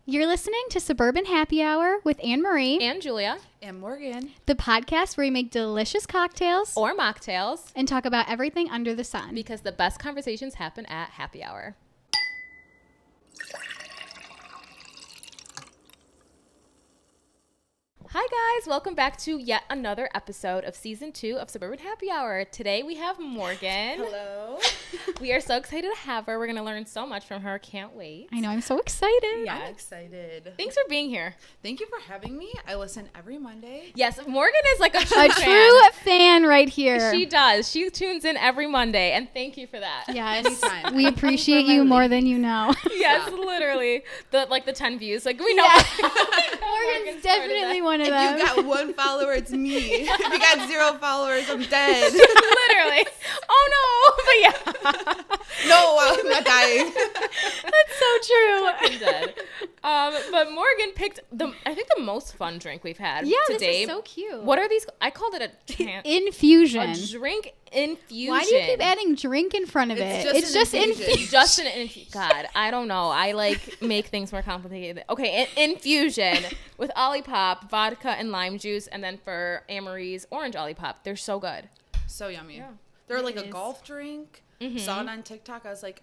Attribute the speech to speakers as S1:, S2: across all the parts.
S1: You're listening to Suburban Happy Hour with Anne-Marie
S2: and Julia
S3: and Morgan,
S1: the podcast where we make delicious cocktails
S2: or mocktails
S1: and talk about everything under the sun.
S2: Because the best conversations happen at happy hour. Hi guys, welcome back to yet another episode of season 2 of Suburban Happy Hour. Today we have Morgan.
S3: Hello.
S2: We are so excited to have her. We're going to learn so much from her. Can't wait.
S1: I know, I'm so excited.
S2: Yeah.
S3: I'm excited.
S2: Thanks for being here.
S3: Thank you for having me. I listen every Monday.
S2: Yes, Morgan is like a
S1: A true fan right here.
S2: She does. She tunes in every Monday, and thank you for that.
S1: Yes,
S3: Anytime.
S1: we appreciate you more than you know.
S2: Yes,
S3: Stop.
S2: literally. The 10 views. Like we know.
S1: Morgan's definitely one of
S3: If
S1: them.
S3: you got 1 follower, it's me. If you got 0 followers, I'm dead.
S2: Literally. Oh no. But yeah.
S3: No, I'm not dying.
S1: That's so true.
S2: I'm dead. But Morgan picked I think the most fun drink we've had
S1: Yeah,
S2: to
S1: this
S2: date.
S1: is so cute.
S2: What are these? I called it a
S1: Infusion.
S2: drink infusion.
S1: Why do you keep adding drink in front of
S3: It's
S1: it?
S3: just
S1: It's
S3: an
S1: just
S3: infusion.
S2: Just an infusion. God, I don't know. I make things more complicated. Okay, infusion with Olipop, vodka, and lime juice, and then for Anne-Marie's orange Olipop. They're so good.
S3: So yummy.
S2: Yeah.
S3: They're like
S1: It
S3: a
S1: is.
S3: golf drink. Saw it on TikTok. I was like,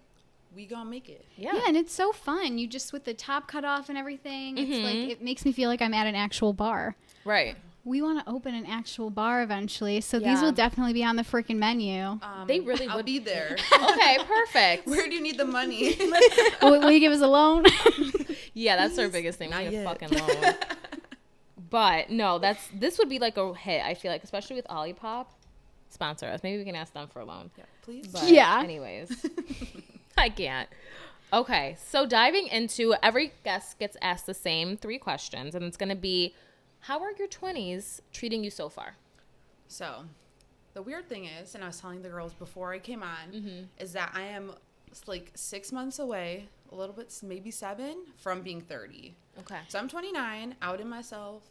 S3: we gonna make it.
S1: Yeah, and it's so fun. You just with the top cut off and everything. It's like
S2: Mm-hmm.
S1: it makes me feel like I'm at an actual bar.
S2: Right.
S1: We want to open an actual bar eventually, so these
S2: Yeah.
S1: will definitely be on the freaking menu.
S2: They really
S3: I'll
S2: would
S3: be there.
S2: Okay, perfect.
S3: Where do you need the money?
S1: Will you give us a loan?
S2: Yeah, that's our biggest thing.
S3: Not
S2: We need a
S3: yet.
S2: fucking loan. But no, this would be like a hit. I feel like, especially with Olipop, sponsor us. Maybe we can ask them for a loan.
S3: Yeah, please.
S2: But
S1: Yeah.
S2: Anyways, I can't. Okay, so diving into every guest gets asked the same 3 questions, and it's going to be, how are your 20s treating you so far?
S3: So, the weird thing is, and I was telling the girls before I came on, is that I am like 6 months away, a little bit, maybe 7, from being 30.
S2: Okay.
S3: So I'm 29, out in myself.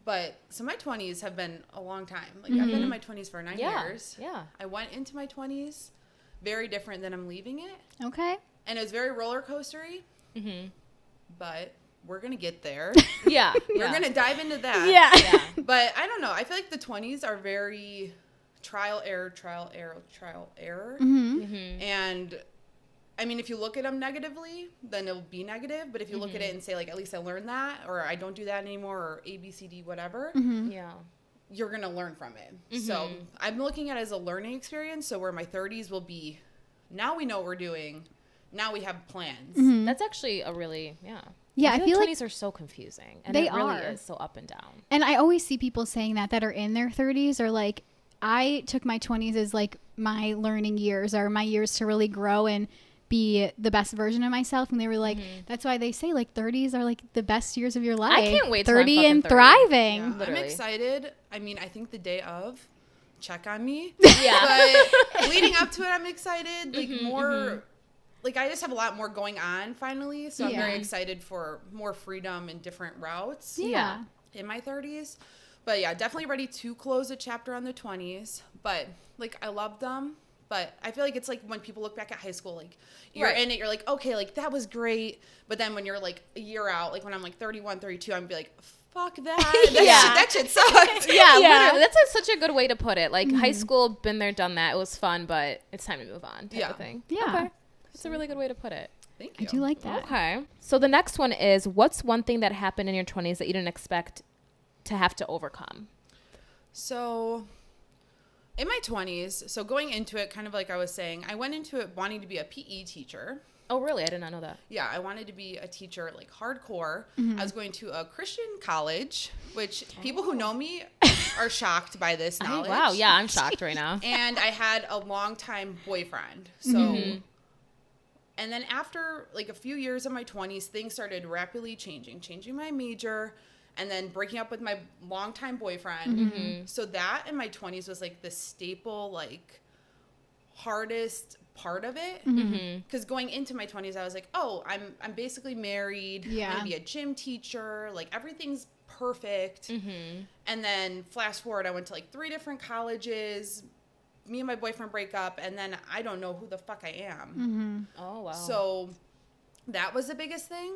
S3: But, so my 20s have been a long time. Like, I've been in my 20s for 9 years.
S2: Yeah.
S3: I went into my 20s very different than I'm leaving it.
S1: Okay.
S3: And it was very roller coastery. But we're going to get there.
S2: Yeah.
S3: We're going to dive into that.
S1: Yeah.
S2: Yeah.
S3: But I don't know. I feel like the 20s are very trial, error. And I mean, if you look at them negatively, then it'll be negative. But if you look at it and say, like, at least I learned that, or I don't do that anymore, or A, B, C, D, whatever,
S2: Yeah.
S3: you're going to learn from it. So I'm looking at it as a learning experience. So where my 30s will be, now we know what we're doing. Now we have plans.
S2: That's actually a really,
S1: Yeah,
S2: I
S1: I
S2: feel
S1: feel
S2: like
S1: like
S2: 20s are so confusing. And
S1: They
S2: it really
S1: are.
S2: is so up and down.
S1: and I always see people saying that are in their 30s or like I took my 20s as like my learning years or my years to really grow and be the best version of myself, and they were like that's why they say like 30s are like the best years of your life.
S2: can't wait till I'm
S1: 30
S2: fucking
S1: and
S2: 30.
S1: thriving.
S3: Yeah, I'm
S2: Literally.
S3: excited. I mean, I think the day of, check on me.
S2: Yeah.
S3: But leading up to it, I'm excited. Like more, like I just have a lot more going on finally. So I'm
S1: Yeah.
S3: very excited for more freedom and different routes
S1: Yeah.
S3: in my 30s. But yeah, definitely ready to close a chapter on the 20s. But like I love them. But I feel like it's like when people look back at high school, like you're
S2: Right.
S3: in it, you're like, okay, like that was great. But then when you're like a year out, like when I'm like 31, 32, I'm be like, fuck that. That shit sucked.
S2: Yeah,
S1: Yeah.
S2: literally. That's such a good way to put it. Like high school, been there, done that. It was fun, but it's time to move on. Type of thing.
S1: Yeah.
S2: Okay. That's a really good way to put it.
S3: Thank
S1: I
S3: you.
S1: do like that.
S2: Okay. So the next one is, what's one thing that happened in your 20s that you didn't expect to have to overcome?
S3: So in my 20s, so going into it, kind of like I was saying, I went into it wanting to be a PE teacher.
S2: Oh, really? I did not know that.
S3: Yeah, I wanted to be a teacher, like hardcore. I was going to a Christian college, which people who know me are shocked by this knowledge.
S2: Wow. Yeah, I'm shocked right now.
S3: And I had a longtime boyfriend. So, and then after like a few years of my 20s, things started rapidly changing my major, and then breaking up with my longtime boyfriend. So that in my 20s was like the staple, like hardest part of it. Because going into my 20s, I was like, oh, I'm basically married.
S1: Yeah.
S3: I'm gonna be a gym teacher. Like everything's perfect. And then flash forward, I went to like 3 different colleges. Me and my boyfriend break up, and then I don't know who the fuck I am.
S2: Oh, wow.
S3: So that was the biggest thing.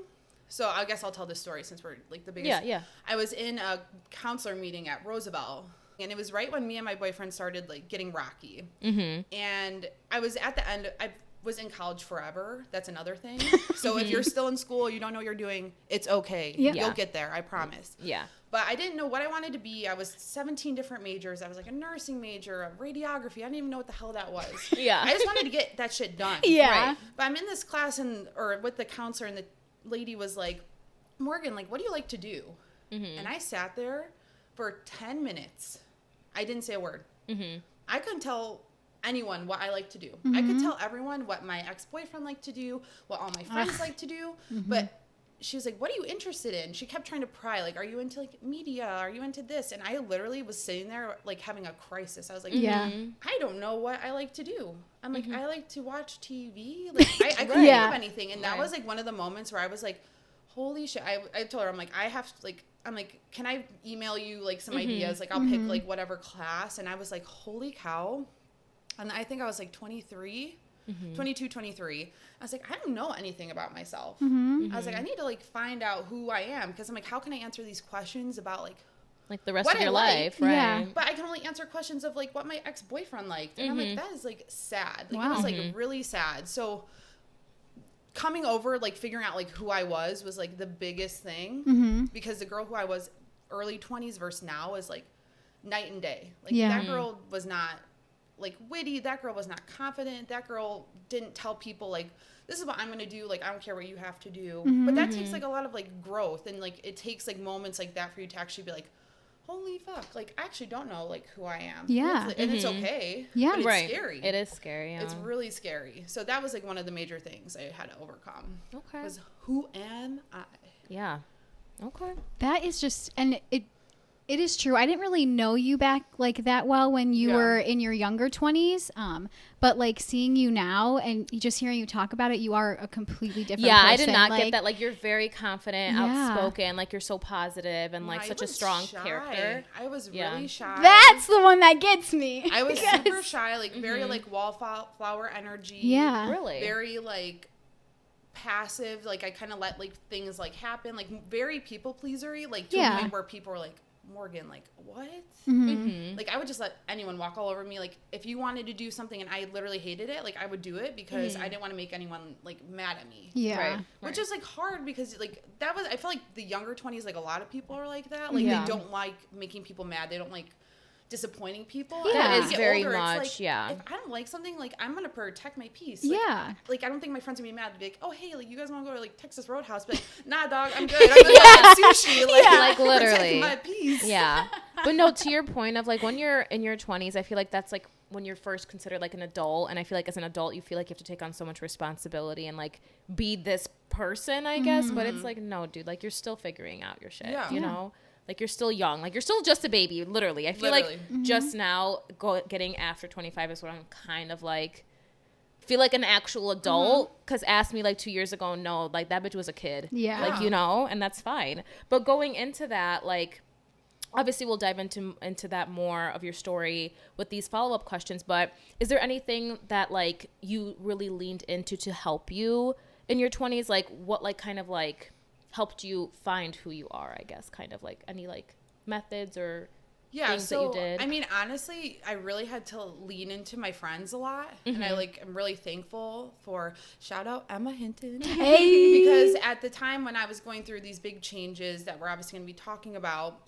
S3: So I guess I'll tell this story since we're like the biggest.
S2: Yeah.
S3: I was in a counselor meeting at Roosevelt, and it was right when me and my boyfriend started like getting rocky. And I was at the end. I was in college forever. That's another thing. So if you're still in school, you don't know what you're doing, it's okay. You'll get there. I promise.
S2: Yeah.
S3: But I didn't know what I wanted to be. I was 17 different majors. I was like a nursing major, a radiography. I didn't even know what the hell that was.
S2: Yeah.
S3: I just wanted to get that shit done.
S1: Yeah.
S3: Right. But I'm in this class or with the counselor, and the lady was like, Morgan, like, what do you like to do? And I sat there for 10 minutes. I didn't say a word. I couldn't tell anyone what I like to do. I could tell everyone what my ex-boyfriend liked to do, what all my friends like to do, but she was like, what are you interested in? She kept trying to pry, like, are you into like media? Are you into this? And I literally was sitting there like having a crisis. I was like, I don't know what I like to do. I'm like, I like to watch TV. Like, I couldn't think of anything. And that was like one of the moments where I was like, holy shit. I told her, I'm like, I have to like, I'm like, can I email you like some ideas? Like, I'll pick like whatever class. And I was like, holy cow. And I think I was like 22, 23. I was like, I don't know anything about myself. I was like, I need to like find out who I am. Cause I'm like, how can I answer these questions about like
S2: the rest of your life, right?
S1: Yeah.
S3: But I can only answer questions of like what my ex-boyfriend liked. And I'm like, that is like sad. Like, it was like really sad. So coming over, like figuring out like who I was like the biggest thing, because the girl who I was early 20s versus now is like night and day. Like that girl was not like witty. That girl was not confident. That girl didn't tell people like, this is what I'm going to do. Like, I don't care what you have to do. But that takes like a lot of like growth. And like, it takes like moments like that for you to actually be like, holy fuck. Like, I actually don't know like who I am.
S1: Yeah.
S3: And it's okay.
S1: Yeah.
S3: But it's scary.
S2: It is scary. Yeah.
S3: It's really scary. So that was like one of the major things I had to overcome.
S2: Okay.
S3: Was who am I?
S2: Yeah. Okay.
S1: That is just, and it is true. I didn't really know you back like that well when you were in your younger 20s. But like seeing you now and just hearing you talk about it, you are a completely different person.
S2: I did not get that. Like, you're very confident, outspoken, like you're so positive and like such a strong character.
S3: I was really shy.
S1: That's the one that gets me.
S3: I was super shy, like very like wallflower energy.
S1: Yeah.
S2: Really?
S3: Very like passive. Like I kind of let like things like happen. Like very people pleasery. Like to a point where people were like, Morgan, like, what? Like, I would just let anyone walk all over me. Like, if you wanted to do something and I literally hated it, like, I would do it because I didn't want to make anyone, like, mad at me.
S1: Yeah.
S2: Right.
S3: Which is, like, hard because, like, that was, I feel like the younger 20s, like, a lot of people are like that. Like, they don't like making people mad. They don't like disappointing people.
S1: Yeah.
S2: That
S3: And
S2: is
S3: as you get
S2: very
S3: older,
S2: much,
S3: it's like,
S2: yeah.
S3: if I don't like something, like, I'm going to protect my peace. Like, like, I don't think my friends would be mad to be like, oh, hey, like, you guys want to go to, like, Texas Roadhouse? But, like, nah, dog, I'm good. I'm going to get sushi.
S2: Like, literally.
S3: My peace.
S2: Yeah. But no, to your point of like when you're in your 20s, I feel like that's like when you're first considered like an adult. And I feel like as an adult, you feel like you have to take on so much responsibility and like be this person, I guess. But it's like, no, dude, like you're still figuring out your shit, you know? Like you're still young. Like you're still just a baby, literally. I feel like just now getting after 25 is what I'm kind of like, feel like an actual adult. Because asked me like 2 years ago, no, like that bitch was a kid.
S1: Yeah.
S2: Like, you know, and that's fine. But going into that, like, obviously we'll dive into that more of your story with these follow-up questions, but is there anything that like you really leaned into to help you in your 20s? Like what like kind of like helped you find who you are, I guess, kind of like any like methods or things that you did?
S3: I mean, honestly, I really had to lean into my friends a lot. And I like am really thankful for, shout out Emma Hinton.
S1: Hey.
S3: Because at the time when I was going through these big changes that we're obviously going to be talking about,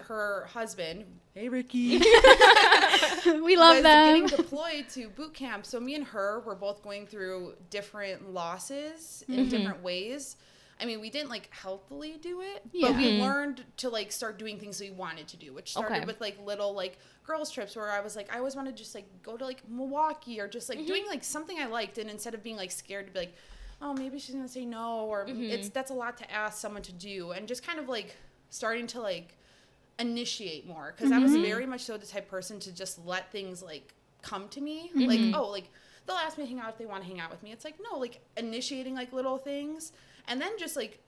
S3: her husband, hey Ricky,
S1: we love
S3: was
S1: them.
S3: getting deployed to boot camp. So me and her were both going through different losses in different ways. I mean, we didn't like healthily do it, but we learned to like start doing things we wanted to do, which started with like little like girls trips where I was like, I always wanted to just like go to like Milwaukee or just like doing like something I liked. And instead of being like scared to be like, oh, maybe she's going to say no, or that's a lot to ask someone to do. And just kind of like starting to like initiate more, because I was very much so the type of person to just let things like come to me. Like, oh, like they'll ask me to hang out if they want to hang out with me. It's like, no, like initiating like little things and then just like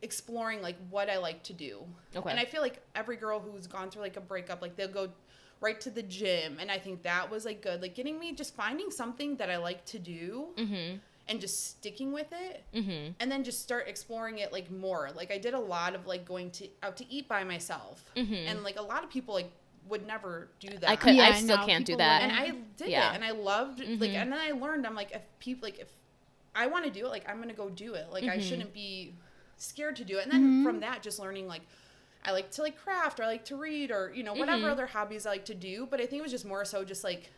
S3: exploring like what I like to do.
S2: Okay.
S3: And I feel like every girl who's gone through like a breakup, like they'll go right to the gym, and I think that was like good, like getting me just finding something that I like to do and just sticking with it, and then just start exploring it like more. Like I did a lot of like going out to eat by myself, and like a lot of people like would never do that.
S2: I still can't do that,
S3: and I did it, and I loved like, and then I learned, I'm like, if I want to do it, like I'm gonna go do it. Like I shouldn't be scared to do it. And then from that, just learning like I like to like craft, or I like to read, or whatever other hobbies I like to do. But I think it was just more so just like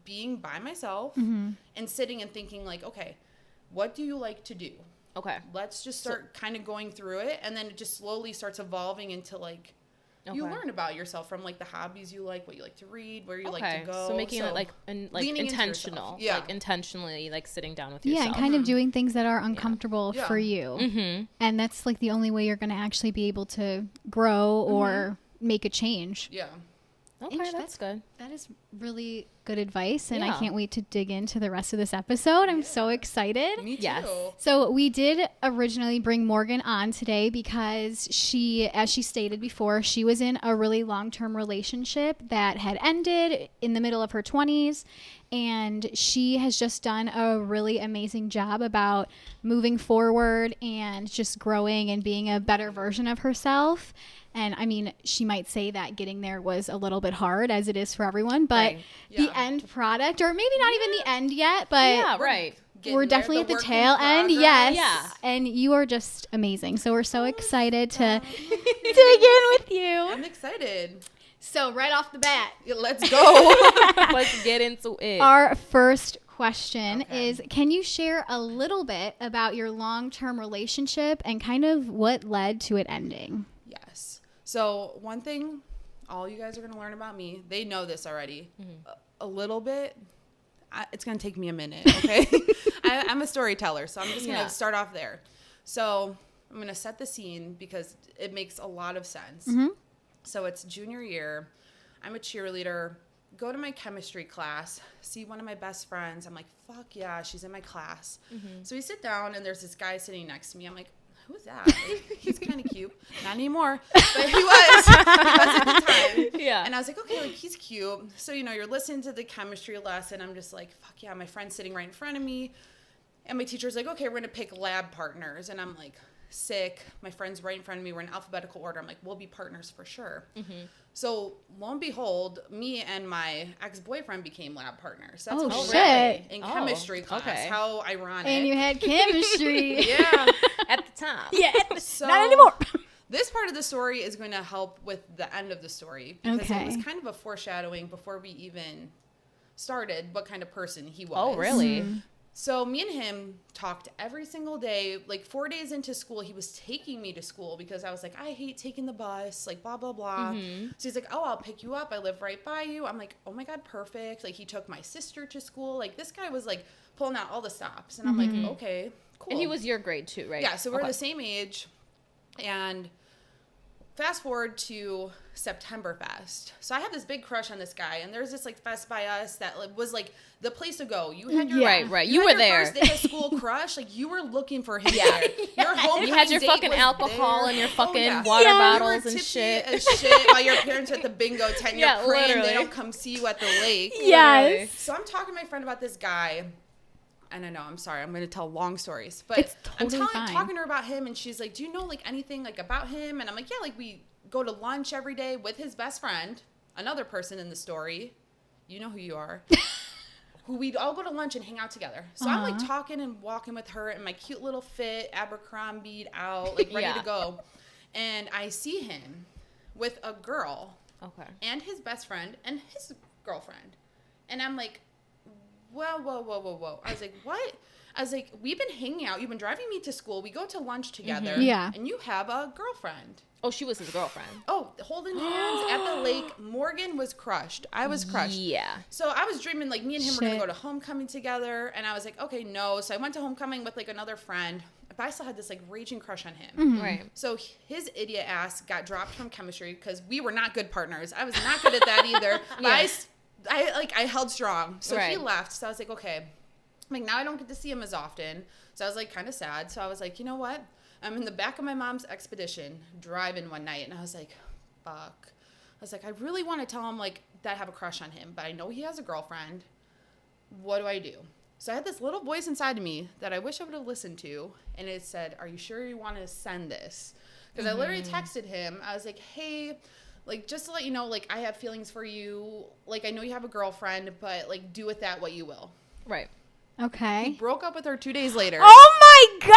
S3: being by myself and sitting and thinking like, okay, what do you like to do?
S2: Okay.
S3: Let's just start kind of going through it, and then it just slowly starts evolving into like you learn about yourself from like the hobbies you like, what you like to read, where you like to go.
S2: So making it like intentional, like intentionally like sitting down with yourself.
S1: Yeah, and kind of doing things that are uncomfortable for you. And that's like the only way you're going to actually be able to grow or make a change.
S3: Yeah.
S2: Okay, that's good.
S1: That is really good advice, and I can't wait to dig into the rest of this episode. I'm so excited.
S3: Me too.
S2: Yes.
S1: So we did originally bring Morgan on today because she, as she stated before, she was in a really long-term relationship that had ended in the middle of her 20s, and she has just done a really amazing job about moving forward and just growing and being a better version of herself. And I mean, she might say that getting there was a little bit hard, as it is for everyone, but the end product, or maybe not even the end yet, but we're definitely at the tail end. Yes. Yeah. And you are just amazing. So we're so excited to dig in with you.
S3: I'm excited.
S1: So right off the bat,
S3: let's go.
S2: Let's get into it.
S1: Our first question is, can you share a little bit about your long-term relationship and kind of what led to it ending?
S3: Yes. So one thing all you guys are going to learn about me, they know this already, a little bit. It's going to take me a minute, okay? I'm a storyteller, so I'm just going to start off there. So I'm going to set the scene because it makes a lot of sense. So it's junior year. I'm a cheerleader. Go to my chemistry class, see one of my best friends. I'm like, fuck yeah, she's in my class. So we sit down, and there's this guy sitting next to me. I'm like, who's that? Like, he's kind of cute. Not anymore, but he was at the time. Yeah. And I was like, okay, like he's cute. So, you're listening to the chemistry lesson. I'm just like, fuck yeah, my friend's sitting right in front of me. And my teacher's like, okay, we're going to pick lab partners. And I'm like, sick. My friend's right in front of me. We're in alphabetical order. I'm like, we'll be partners for sure. So lo and behold, me and my ex-boyfriend became lab partners. That's
S1: shit.
S3: In chemistry class. Okay. How ironic.
S1: And you had chemistry.
S3: Yeah.
S2: At the time.
S1: Yeah. Not anymore.
S3: This part of the story is going to help with the end of the story. Because it was kind of a foreshadowing before we even started what kind of person he was.
S2: Oh, really?
S3: So me and him talked every single day. Like 4 days into school, he was taking me to school because I was like, I hate taking the bus, like blah, blah, blah. So he's like, oh, I'll pick you up. I live right by you. I'm like, oh my God, perfect. Like he took my sister to school. Like this guy was like pulling out all the stops. And I'm like, okay, cool.
S2: And he was your grade too, right?
S3: Yeah, so we're the same age. And fast forward to September Fest. So I had this big crush on this guy, and there's this like fest by us that was like the place to go. You had your
S2: right. You were there.
S3: First day of school crush, like you were looking for him there. Your
S2: you had your fucking alcohol
S3: there.
S2: And your fucking water bottles and shit.
S3: As shit while your parents are at the bingo tent. You're praying literally. They don't come see you at the lake.
S1: Yes.
S3: So I'm talking to my friend about this guy. And I know, I'm sorry, I'm going to tell long stories. But
S1: it's totally
S3: I'm talking to her about him, and she's like, do you know, like, anything, like, about him? And I'm like, yeah, like, we go to lunch every day with his best friend, another person in the story. You know who you are. Who we'd all go to lunch and hang out together. So I'm, like, talking and walking with her in my cute little fit, Abercrombie out, like, ready to go. And I see him with a girl.
S2: Okay.
S3: And his best friend and his girlfriend. And I'm like, whoa. I was like, what? I was like, we've been hanging out. You've been driving me to school. We go to lunch together.
S1: Yeah.
S3: And you have a girlfriend.
S2: Oh, she was his girlfriend.
S3: Oh, holding hands at the lake. Morgan was crushed. I was crushed.
S2: Yeah.
S3: So I was dreaming, like, me and him were going to go to homecoming together. And I was like, okay, no. So I went to homecoming with, like, another friend. But I still had this, like, raging crush on him.
S2: Right.
S3: So his idiot ass got dropped from chemistry because we were not good partners. I was not good at that either. But I held strong. So he left. So I was like, okay. Like, now I don't get to see him as often. So I was, like, kind of sad. So I was like, you know what? I'm in the back of my mom's Expedition driving one night. And I was like, fuck. I was like, I really want to tell him, like, that I have a crush on him. But I know he has a girlfriend. What do I do? So I had this little voice inside of me that I wish I would have listened to. And it said, are you sure you want to send this? Because I literally texted him. I was like, hey, like, just to let you know, like, I have feelings for you. Like, I know you have a girlfriend, but, like, do with that what you will.
S2: Right.
S1: Okay.
S3: He broke up with her 2 days later.
S1: Oh my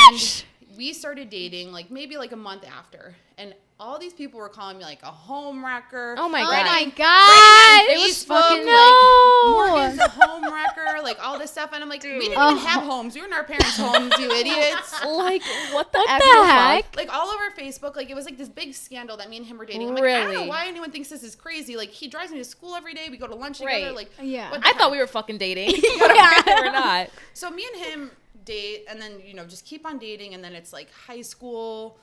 S1: gosh!
S3: And we started dating, like, maybe, like, a month after. And all these people were calling me, like, a home wrecker.
S2: Oh my
S1: Oh
S2: god.
S1: my gosh!
S3: It was fucking Morgan's a home wrecker, like all this stuff, and I'm like, we didn't even have homes. We were in our parents' homes, you idiots.
S2: Like, what the
S1: heck?
S3: Like all over Facebook, like it was like this big scandal that me and him were dating. I'm like,
S2: Really?
S3: I don't know why anyone thinks this is crazy. Like he drives me to school every day. We go to lunch together.
S2: Right.
S3: Like,
S1: Yeah.
S3: what the
S2: I
S3: heck?
S2: thought we were fucking dating. But apparently we're not.
S3: So me and him date, and then just keep on dating, and then it's like high school.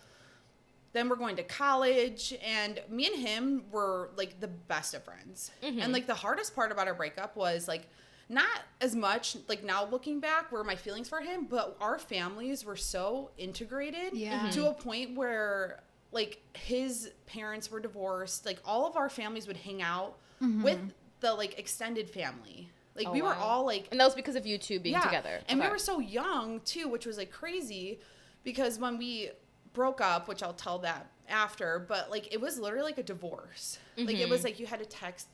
S3: Then we're going to college, and me and him were like the best of friends. And like the hardest part about our breakup was like not as much like now looking back were my feelings for him, but our families were so integrated to a point where like his parents were divorced. Like all of our families would hang out with the like extended family. Like we were all like,
S2: and that was because of you two being together.
S3: And we were so young too, which was like crazy because when we broke up, which I'll tell that after, but like it was literally like a divorce. Like it was like you had to text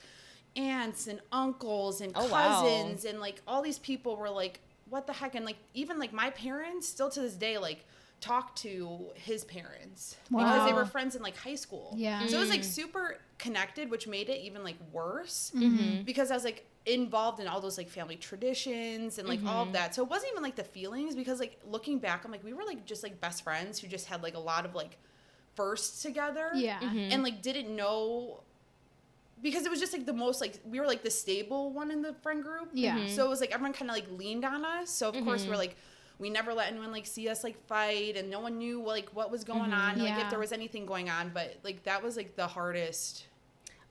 S3: aunts and uncles and cousins and like all these people were like, what the heck? And like even like my parents still to this day like talk to his parents because they were friends in like high school.
S1: Yeah.
S3: So it was like super connected, which made it even like worse because I was like involved in all those like family traditions and like all of that. So it wasn't even like the feelings because like looking back, I'm like, we were like just like best friends who just had like a lot of like firsts together.
S1: Yeah.
S3: And like didn't know because it was just like the most like we were like the stable one in the friend group.
S1: Yeah.
S3: So it was like everyone kind of like leaned on us. So of course we're like we never let anyone like see us like fight and no one knew like what was going on, like if there was anything going on, but like that was like the hardest.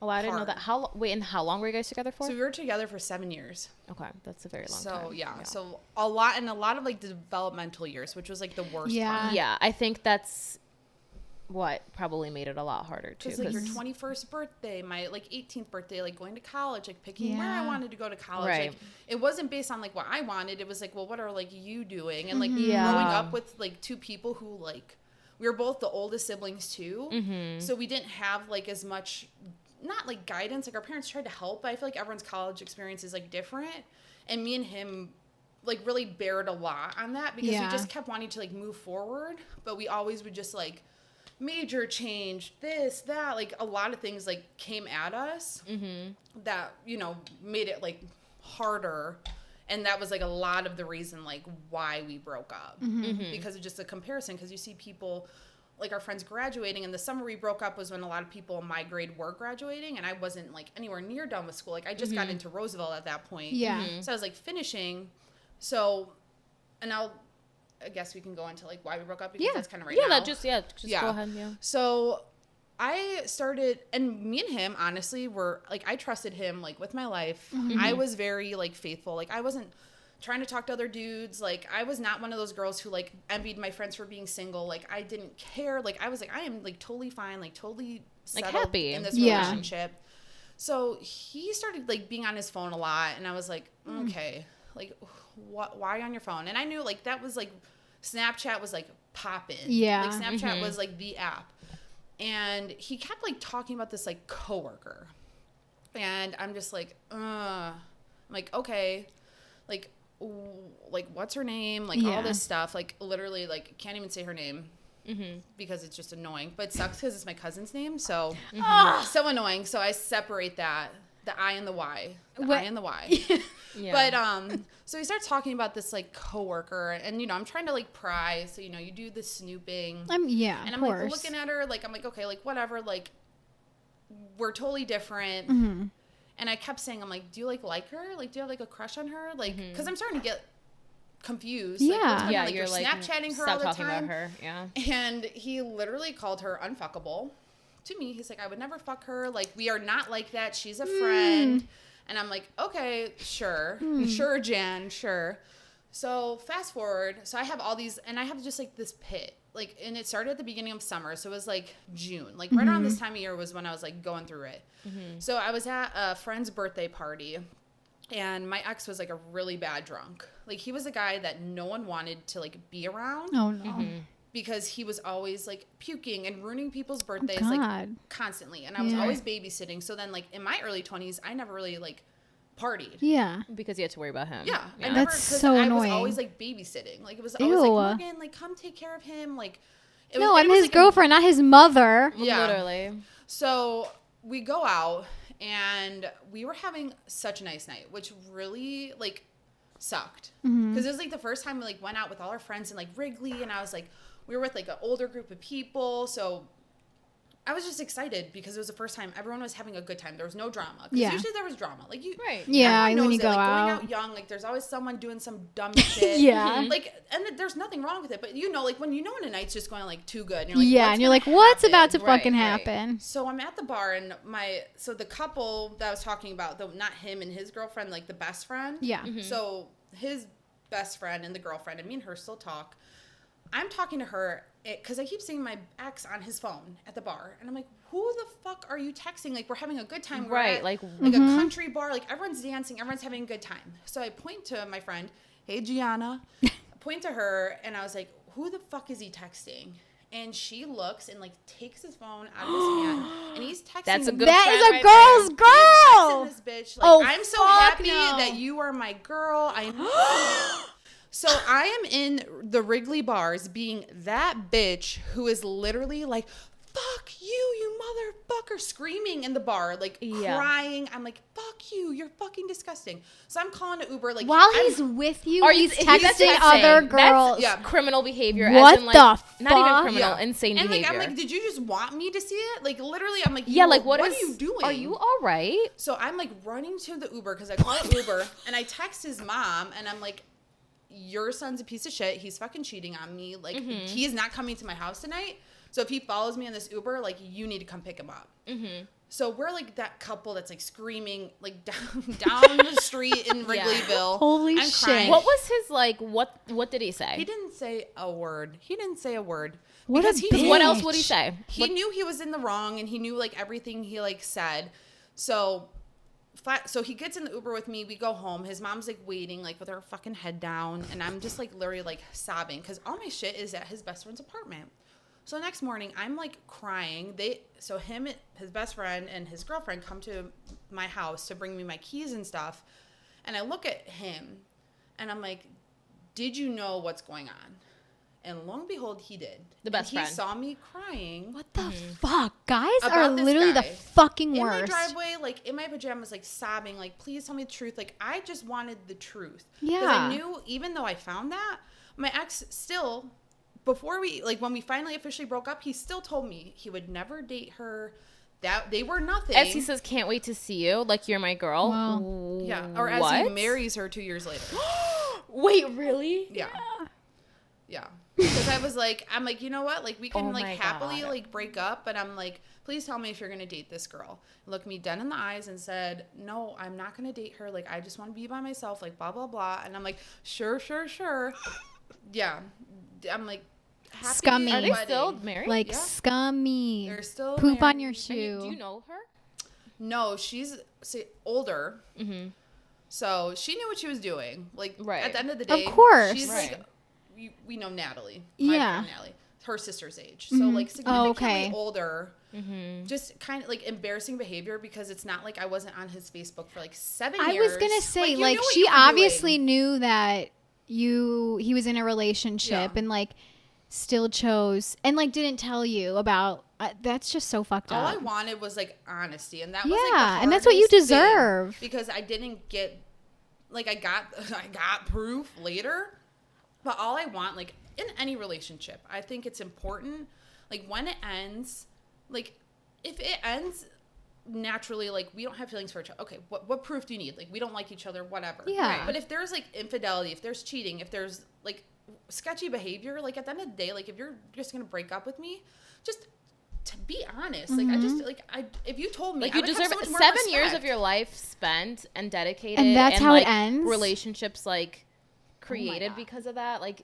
S2: Oh, I didn't know that. And how long were you guys together for?
S3: So we were together for 7 years.
S2: Okay, that's a very long time.
S3: So yeah, so a lot of like developmental years, which was like the worst part.
S2: Yeah, I think that's what probably made it a lot harder too.
S3: Because like your 21st birthday, my like 18th birthday, like going to college, like picking where I wanted to go to college.
S2: Right.
S3: Like it wasn't based on like what I wanted. It was like, well, what are like you doing? And like growing up with like two people who like we were both the oldest siblings too, so we didn't have like as much. Not like guidance, like our parents tried to help, but I feel like everyone's college experience is like different. And me and him like really bared a lot on that because we just kept wanting to like move forward, but we always would just like major change, this, that, like a lot of things like came at us that, made it like harder. And that was like a lot of the reason like why we broke up because of just a comparison. Because you see people like our friends graduating, and the summer we broke up was when a lot of people in my grade were graduating, and I wasn't like anywhere near done with school. Like I just got into Roosevelt at that point.
S1: Yeah.
S3: So I was like finishing. So, and I guess we can go into like why we broke up because that's kind of now.
S2: Just go ahead. Yeah.
S3: So I started, and me and him honestly were like, I trusted him like with my life. I was very like faithful. Like I wasn't trying to talk to other dudes. Like I was not one of those girls who like envied my friends for being single. Like I didn't care. Like I was like, I am like totally fine, like totally settled
S2: like happy
S3: in this relationship. So he started like being on his phone a lot, and I was like, okay, like what? Why on your phone? And I knew like that was like Snapchat was like popping.
S1: Yeah.
S3: Like Snapchat was like the app, and he kept like talking about this like coworker, and I'm just like, I'm like okay, like what's her name, like all this stuff, like literally like can't even say her name because it's just annoying, but it sucks because it's my cousin's name, so so annoying. So I separate that, the I and the Y, I and the Y. But so he starts talking about this like coworker, and I'm trying to like pry, so you do the snooping, and I'm like looking at her, like I'm like okay, like whatever, like we're totally different. And I kept saying, I'm like, do you like her? Like, do you have like a crush on her? Like, because I'm starting to get confused.
S1: Yeah.
S3: Like, you're like Snapchatting her all the
S2: talking
S3: time.
S2: about her. Yeah.
S3: And he literally called her unfuckable to me. He's like, I would never fuck her. Like, we are not like that. She's a friend. And I'm like, okay, sure. Sure, Jan, sure. So fast forward. So I have all these, and I have just like this pit. Like, and it started at the beginning of summer. So it was like June. Like right around this time of year was when I was like going through it. So I was at a friend's birthday party, And my ex was like a really bad drunk. Like, he was a guy that no one wanted to like be around.
S1: Oh no.
S3: Because he was always like puking and ruining people's birthdays
S1: God.
S3: like constantly. And I was always babysitting. So then like in my early 20s, I never really like partied.
S1: Yeah.
S2: Because you had to worry about him.
S3: Yeah. I never,
S1: That's so
S3: I
S1: annoying.
S3: was always like babysitting. Like, it was always like, Morgan, like, come take care of him. Like,
S1: No, I'm
S3: was,
S1: his
S3: like,
S1: girlfriend, not his mother.
S3: Yeah.
S2: Literally.
S3: So we go out and we were having such a nice night, which really like sucked. Because it was like the first time we like went out with all our friends in like Wrigley, and I was like, we were with like an older group of people. So I was just excited because it was the first time everyone was having a good time. There was no drama. Because usually there was drama. Like, you,
S2: right.
S1: Yeah,
S3: everyone
S1: when
S3: knows
S1: you go
S3: like,
S1: out.
S3: going out young, like there's always someone doing some dumb shit.
S1: Yeah.
S3: Like, and there's nothing wrong with it. But you know, like when you know when a night's just going like too good, and you're like,
S1: Yeah, and you're like, what's about to
S2: Right,
S1: fucking
S2: right.
S1: happen?
S3: So I'm at the bar, and so the couple that I was talking about, though, not him and his girlfriend, like the best friend.
S1: Yeah.
S3: So his best friend and the girlfriend, and me and her still talk. I'm talking to her because I keep seeing my ex on his phone at the bar, and I'm like, who the fuck are you texting? Like, we're having a good time. We're
S2: Right,
S3: at,
S2: like
S3: a country bar. Like, everyone's dancing. Everyone's having a good time. So I point to my friend, hey, Gianna. I point to her, and I was like, who the fuck is he texting? And she looks and like takes his phone out of his hand, and he's texting.
S2: That's a good
S1: That
S2: friend
S1: is a
S2: right
S1: girl's
S3: Texting
S1: girl.
S3: this bitch. Like,
S1: Oh,
S3: I'm so
S1: fuck
S3: happy
S1: no.
S3: that you are my girl. So I am in the Wrigley bars being that bitch who is literally like, fuck you motherfucker, screaming in the bar, like crying. I'm like, fuck you, you're fucking disgusting. So I'm calling an Uber. Like,
S1: While he's with you,
S2: Are
S1: he's
S2: you-
S1: texting
S2: that's
S1: other
S2: insane.
S1: girls.
S3: Yeah.
S2: criminal behavior.
S1: What
S2: as in, like,
S1: the
S2: Not
S1: fuck?
S2: even criminal,
S3: Yeah.
S2: insane
S3: and
S2: behavior.
S3: like, I'm like, did you just want me to see it? Like, literally, I'm like,
S2: yeah,
S3: yo,
S2: like what
S3: are
S2: is-
S3: you doing?
S2: Are you all right?
S3: So I'm like running to the Uber because I call it Uber, and I text his mom, and I'm like, your son's a piece of shit. He's fucking cheating on me. Like, he is not coming to my house tonight. So if he follows me on this Uber, like, you need to come pick him up. So we're like that couple that's like screaming like down the street in Wrigleyville.
S1: Holy
S3: I'm
S1: shit.
S3: crying.
S2: What was his like? What did he say?
S3: He didn't say a word.
S1: What
S3: because
S1: a
S3: he
S1: bitch.
S2: What else would he say?
S3: He knew he was in the wrong, and he knew like everything he like said. So he gets in the Uber with me. We go home. His mom's like waiting, like with her fucking head down, and I'm just like literally like sobbing because all my shit is at his best friend's apartment. So next morning, I'm like crying. Him, his best friend, and his girlfriend come to my house to bring me my keys and stuff. And I look at him, and I'm like, "Did you know what's going on?" And lo and behold, he did.
S2: The best friend.
S3: He saw me crying.
S1: What the fuck? Guys
S3: About
S1: are
S3: this
S1: literally
S3: guy.
S1: the fucking
S3: In
S1: worst.
S3: my driveway, like in my pajamas, like sobbing, like, please tell me the truth. Like, I just wanted the truth. Because
S1: Yeah.
S3: I knew, even though I found that, my ex still, before we, like, when we finally officially broke up, he still told me he would never date her. That they were nothing.
S2: As he says, "Can't wait to see you." Like, you're my girl.
S1: Wow.
S3: Yeah. Or as he marries her 2 years later.
S2: Wait, really?
S3: Yeah. Yeah. Because I'm like, you know what? Like, we can,
S2: Oh
S3: like,
S2: my
S3: happily,
S2: God.
S3: like, break up. But I'm like, please tell me if you're going to date this girl. Looked me dead in the eyes and said, no, I'm not going to date her. Like, I just want to be by myself. Like, blah, blah, blah. And I'm like, sure. Yeah. I'm like, happy
S1: Scummy.
S2: Are they
S3: wedding.
S2: still married?
S1: Like
S3: Yeah.
S1: scummy.
S3: They're still
S1: Poop on
S3: married.
S1: your
S2: And
S1: shoe.
S2: do you know her?
S3: No, she's older. So she knew what she was doing. Like,
S2: Right.
S3: at the end of the day,
S1: course.
S3: she's
S2: Right.
S3: like, we know Natalie.
S1: Yeah.
S3: My friend Natalie. Her sister's age. So, like, significantly
S1: okay.
S3: older. Just kind of, like, embarrassing behavior because it's not like I wasn't on his Facebook for, like, 7
S1: I
S3: years.
S1: was gonna say,
S3: you
S1: like,
S3: knew what
S1: she
S3: you were
S1: obviously
S3: doing.
S1: knew that he was in a relationship
S3: Yeah.
S1: and like still chose and like didn't tell you about. That's just so fucked
S3: All
S1: up.
S3: I wanted was, like, honesty. And that was, like,
S1: Yeah,
S3: the
S1: and that's what you
S3: hardest thing
S1: deserve.
S3: because I didn't get, like, I got proof later. But all I want, like, in any relationship, I think it's important, like, when it ends, like, if it ends naturally, like, we don't have feelings for each other. Okay, what proof do you need? Like, we don't like each other, whatever.
S1: Yeah.
S3: But if there's, like, infidelity, if there's cheating, if there's, like, sketchy behavior, like, at the end of the day, like, if you're just going to break up with me, just to be honest. Like, I just, like, if you told me,
S2: Like,
S3: I
S2: you
S3: would
S2: deserve
S3: have so much more
S2: 7 years of
S3: respect.
S2: your life spent and dedicated,
S1: And that's how it
S2: like,
S1: ends?
S2: relationships like created
S1: God.
S2: because of that. Like,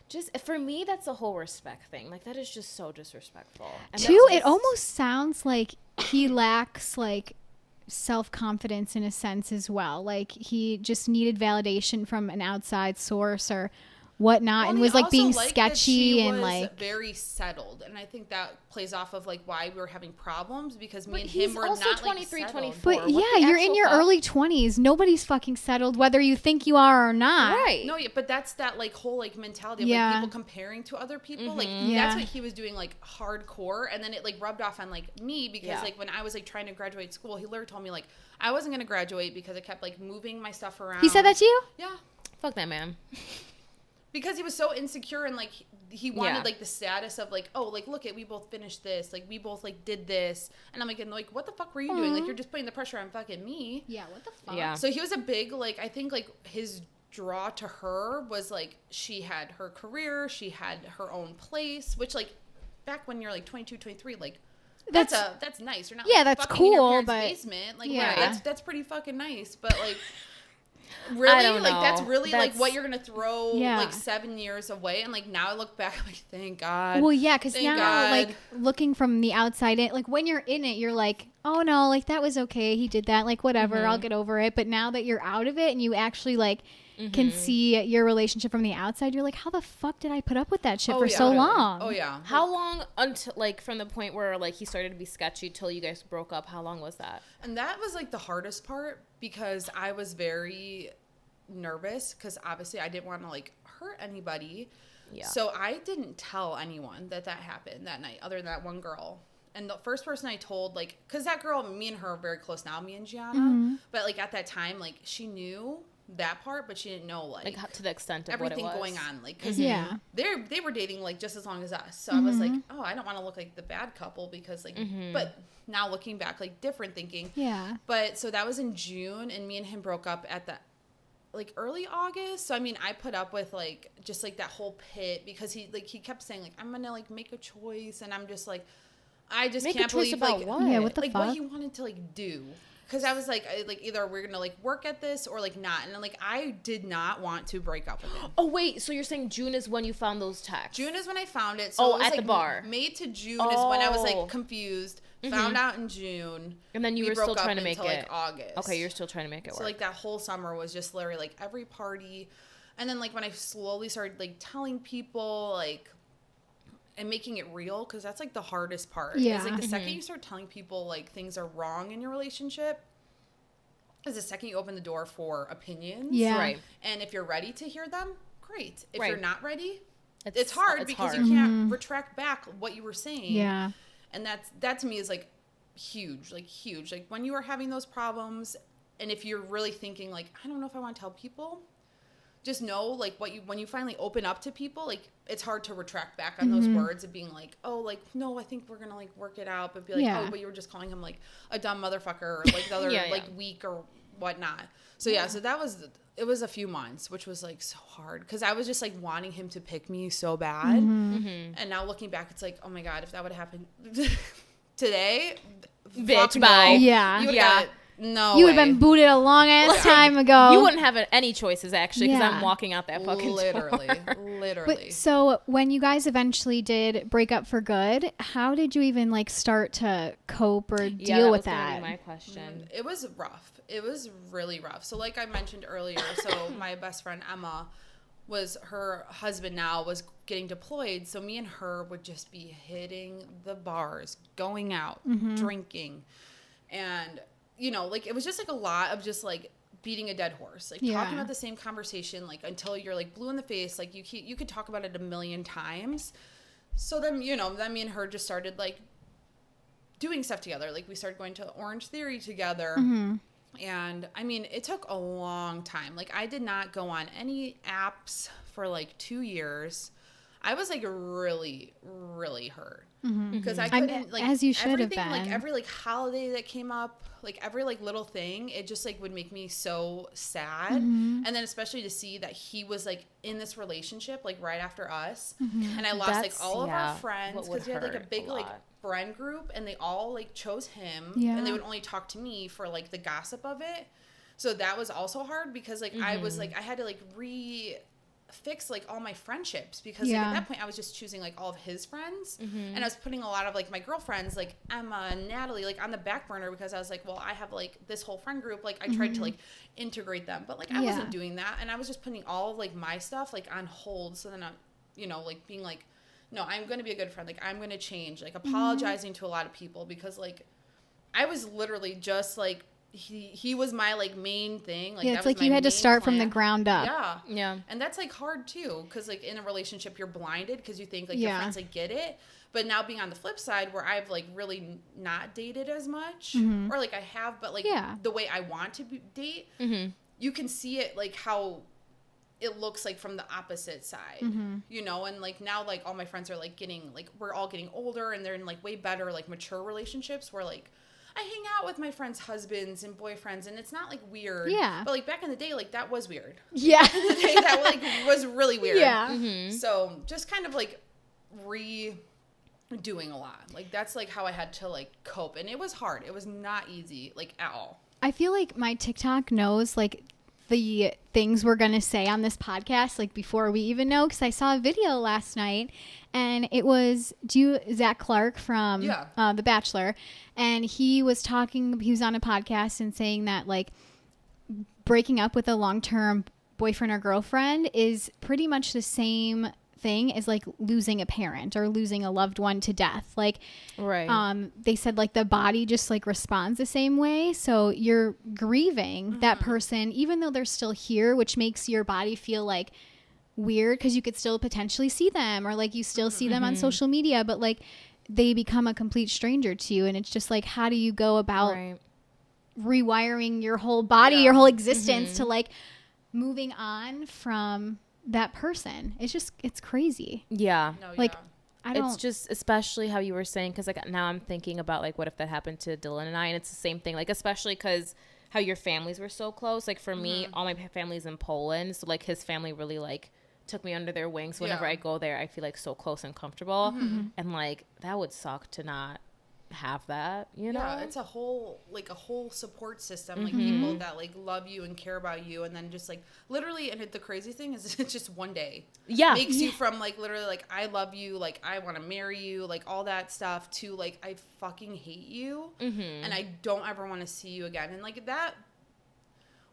S2: just for me, that's the whole respect thing. Like, that is just so disrespectful. And
S1: Too,
S2: that's
S1: it
S2: just-
S1: almost sounds like he lacks like self-confidence in a sense as well. Like he just needed validation from an outside source or whatnot, and was like being sketchy and like
S3: very settled, and I think that plays off of like why we were having problems, because me and him were not 23, like
S2: 24.
S1: But yeah, you're in your early 20s. Nobody's fucking settled, whether you think you are or not.
S2: Right.
S3: No, yeah, but that's that like whole like mentality of like people comparing to other people. Like that's what he was doing like hardcore, and then it like rubbed off on like me, because like when I was like trying to graduate school, he literally told me like I wasn't gonna graduate because I kept like moving my stuff around.
S1: He said that to you?
S3: Yeah.
S2: Fuck that man.
S3: Because he was so insecure, and like he wanted like the status of like, oh, like look at, we both finished this, like we both like did this, and I'm like, and like what the fuck were you doing? Like you're just putting the pressure on fucking me.
S1: Yeah, what the fuck?
S2: Yeah.
S3: So he was a big like, I think like his draw to her was like she had her career, she had her own place, which like back when you're like 22, 23, like that's nice. You're not
S1: that's
S3: fucking in your
S1: cool,
S3: parents'
S1: but
S3: basement, like that's pretty fucking nice, but like. Really?
S2: I don't know.
S3: Like, that's really, like, what you're going to throw,
S1: Yeah.
S3: like, 7 years away. And, like, now I look back, I'm like, thank God.
S1: Well, yeah, because
S3: Thank
S1: now,
S3: God.
S1: like, looking from the outside in, like, when you're in it, you're like, oh, no, like, that was okay. He did that. Like, whatever. I'll get over it. But now that you're out of it and you actually, like, can see your relationship from the outside, you're like, how the fuck did I put up with that shit for so long?
S3: Oh, yeah.
S2: How long until, like, from the point where, like, he started to be sketchy till you guys broke up? How long was that?
S3: And that was, like, the hardest part, because I was very nervous, because obviously I didn't want to like hurt anybody. So I didn't tell anyone that happened that night, other than that one girl. And the first person I told, like, because that girl, me and her are very close now, me and Gianna, but like at that time, like, she knew that part, but she didn't know like
S2: to the extent of
S3: everything
S2: what it was
S3: going on, like, because they were dating like just as long as us. So I was like, oh, I don't want to look like the bad couple, because like but now looking back, like, different thinking. But so that was in June, and me and him broke up at the like early August. So I mean, I put up with like just like that whole pit, because he kept saying like, I'm gonna like make a choice, and I'm just like, I just can't believe like
S2: what?
S1: Yeah, what the
S3: like
S1: fuck?
S3: what he wanted to like do. Because I was like either we're gonna like work at this or like not, and then like I did not want to break up with him.
S2: Oh wait, so you're saying June is when you found those texts?
S3: June is when I found it. So it was,
S2: at
S3: like,
S2: the bar.
S3: May to June is when I was like confused. Found out in June,
S2: and then you were still trying to make it
S3: like August.
S2: Okay, you're still trying to make it work.
S3: So like that whole summer was just literally like every party, and then like when I slowly started like telling people like and making it real, because that's like the hardest part.
S1: Yeah.
S3: Is like the second you start telling people like things are wrong in your relationship, is the second you open the door for opinions.
S1: Yeah.
S2: Right.
S3: And if you're ready to hear them, great. If
S2: Right.
S3: you're not ready, it's hard because you can't retract back what you were saying.
S1: Yeah.
S3: And that to me is like huge. Like when you are having those problems, and if you're really thinking like, I don't know if I want to tell people, just know like when you finally open up to people, like it's hard to retract back on those words of being like, oh, like, no, I think we're gonna like work it out, but be like, oh, but you were just calling him like a dumb motherfucker, or like the other like weak or whatnot. So so it was a few months, which was like so hard, because I was just like wanting him to pick me so bad. And now looking back, it's like, oh my God, if that would have happened today,
S2: bitch, bye.
S1: Yeah.
S3: You would have no
S1: You
S3: way.
S1: would have been booted a long ass time ago.
S2: You wouldn't have any choices, actually, because I'm walking out that fucking
S3: literally.
S1: But, so when you guys eventually did break up for good, how did you even like start to cope or deal with that?
S2: My question.
S3: It was rough. It was really rough. So like I mentioned earlier, so my best friend Emma, her husband now was getting deployed, so me and her would just be hitting the bars, going out, drinking, and you know, like it was just like a lot of just like beating a dead horse, like talking about the same conversation, like until you're like blue in the face, like you could talk about it a million times. So then, you know, then me and her just started like doing stuff together. Like we started going to Orange Theory together. And I mean, it took a long time. Like I did not go on any apps for like 2 years. I was like really, really hurt, because I couldn't like,
S1: as you should have
S3: everything,
S1: been.
S3: like every like holiday that came up, like every like little thing, it just like would make me so sad. And then especially to see that he was like in this relationship like right after us, and I lost like all of our friends, because we had like a big like friend group, and they all like chose him, and they would only talk to me for like the gossip of it. So that was also hard, because like I was like, I had to like fix like all my friendships because like, at that point I was just choosing like all of his friends and I was putting a lot of like my girlfriends like Emma and Natalie like on the back burner because I was like, well, I have like this whole friend group, like I tried to like integrate them, but like I wasn't doing that, and I was just putting all of like my stuff like on hold. So then I'm, you know, like being like, no, I'm going to be a good friend, like I'm going to change, like apologizing to a lot of people because like I was literally just like he was my like main thing, like
S1: it's like you had to start from the ground up.
S3: And that's like hard too because like in a relationship you're blinded because you think like your friends like get it, but now being on the flip side where I've like really not dated as much or like I have but like the way I want to date, you can see it like how it looks like from the opposite side, you know, and like now like all my friends are like getting like we're all getting older and they're in like way better like mature relationships where like I hang out with my friends' husbands and boyfriends, and it's not like weird. Yeah. But like back in the day, like that was weird.
S1: Yeah.
S3: Back in the day, that like was really weird.
S1: Yeah.
S3: So just kind of like redoing a lot. Like that's like how I had to like cope, and it was hard. It was not easy, like at all.
S1: I feel like my TikTok knows like the things we're gonna say on this podcast like before we even know, because I saw a video last night and it was Zach Clark from The Bachelor, and he was on a podcast and saying that like breaking up with a long-term boyfriend or girlfriend is pretty much the same thing as like losing a parent or losing a loved one to death. Like, they said like the body just like responds the same way. So you're grieving that person, even though they're still here, which makes your body feel like weird because you could still potentially see them or like you still see them on social media, but like they become a complete stranger to you. And it's just like, how do you go about rewiring your whole body, your whole existence to like moving on from that person? It's crazy.
S2: Yeah.
S3: No,
S1: like I don't.
S2: It's just especially how you were saying, because like now I'm thinking about like what if that happened to Dylan and I, and it's the same thing. Like especially because how your families were so close. Like for me, all my family's in Poland, so like his family really like took me under their wings. So whenever I go there, I feel like so close and comfortable, and like that would suck to not have that, you know?
S3: Yeah, it's a whole support system, like people that like love you and care about you, and then just like literally, and the crazy thing is it's just one day makes you from like literally like I love you, like I want to marry you, like all that stuff, to like I fucking hate you and I don't ever want to see you again. And like that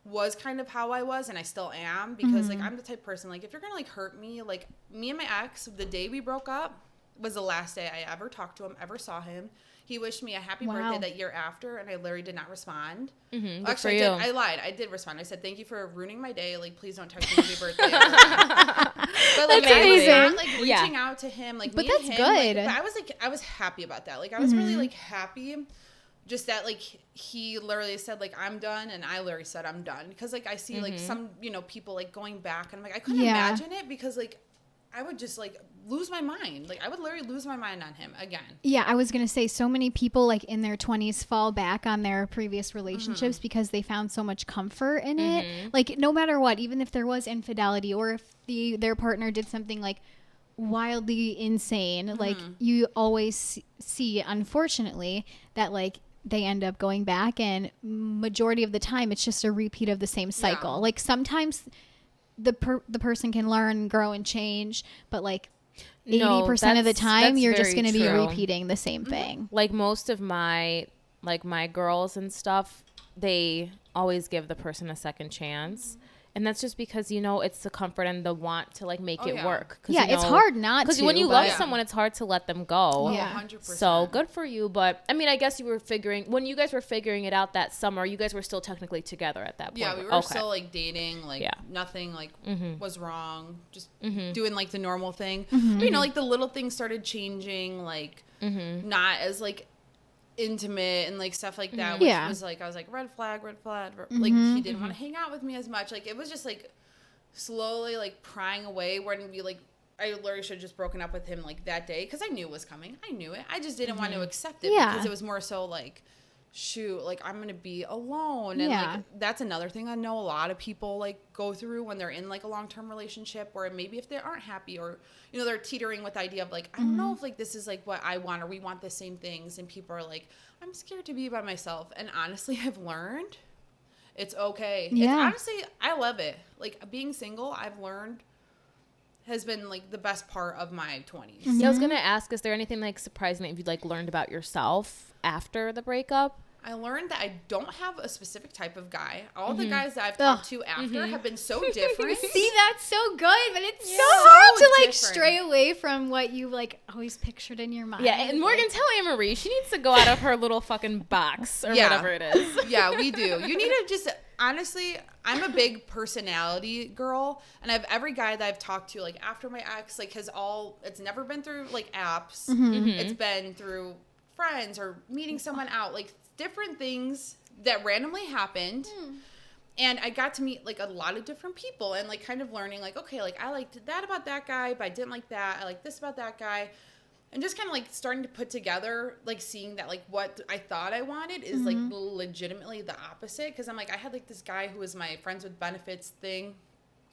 S3: was kind of how I was, and I still am, because like I'm the type of person, like if you're gonna like hurt me, like me and my ex, the day we broke up was the last day I ever talked to him, ever saw him. He wished me a happy birthday that year after, and I literally did not respond. Actually, I lied. I did respond. I said, thank you for ruining my day. Like, please don't text me happy birthday. But like, I was not like reaching out to him. Like,
S1: but
S3: me
S1: that's
S3: and him,
S1: good.
S3: Like, I was happy about that. Like, I was really like happy. Just that, like, he literally said, like, I'm done, and I literally said, I'm done. Because, like, I see, like, some, you know, people, like, going back, and I'm like, I couldn't imagine it, because, like, I would just, like, lose my mind. Like, I would literally lose my mind on him again.
S1: Yeah, I was going to say, so many people, like, in their 20s fall back on their previous relationships because they found so much comfort in it. Like, no matter what, even if there was infidelity or if their partner did something, like, wildly insane, like, you always see, unfortunately, that, like, they end up going back, and majority of the time, it's just a repeat of the same cycle. Like, sometimes the person can learn, grow, and change, but like 80% of the time you're just going to be repeating the same thing.
S2: Like most of my girls and stuff, they always give the person a second chance. And that's just because, you know, it's the comfort and the want to like make it work.
S1: Yeah,
S2: you know,
S1: it's hard not to.
S2: Because when you love someone, it's hard to let them go.
S3: Yeah, 100%.
S2: So good for you. But I mean, I guess when you guys were figuring it out that summer, you guys were still technically together at that point.
S3: Yeah, we were still like dating, like nothing like was wrong. Just doing like the normal thing. But, you know, like the little things started changing, like not as like intimate and like stuff like that, which was like I was like red flag, like he didn't want to hang out with me as much. Like it was just like slowly like prying away, where it'd be like I literally should have just broken up with him like that day, because I knew it was coming. I knew it. I just didn't want to accept it because it was more so like, shoot, like I'm gonna be alone. And like that's another thing I know a lot of people like go through when they're in like a long-term relationship, where maybe if they aren't happy, or you know they're teetering with the idea of like I don't know if like this is like what I want, or we want the same things, and people are like, I'm scared to be by myself. And honestly, I've learned it's okay. It's honestly, I love it. Like being single, I've learned has been like the best part of my 20s.
S2: Yeah, I was gonna ask, is there anything like surprising that you've like learned about yourself after the breakup?
S3: I learned that I don't have a specific type of guy. All the guys that I've talked to after have been so different.
S1: See, that's so good, but it's so
S3: So
S1: hard to like
S3: different.
S1: stray away from what you like always pictured in your mind.
S2: Yeah, and Morgan, tell Anne Marie she needs to go out of her little fucking box or whatever it is.
S3: Yeah, we do. You need to just, honestly, I'm a big personality girl, and I've every guy that I've talked to, like after my ex, like it's never been through like apps. It's been through friends or meeting someone out, like different things that randomly happened. And I got to meet like a lot of different people and like kind of learning like, okay, like I liked that about that guy, but I didn't like that. I like this about that guy. And just kind of like starting to put together, like seeing that like what I thought I wanted is like legitimately the opposite. Cause I'm like, I had like this guy who was my friends with benefits thing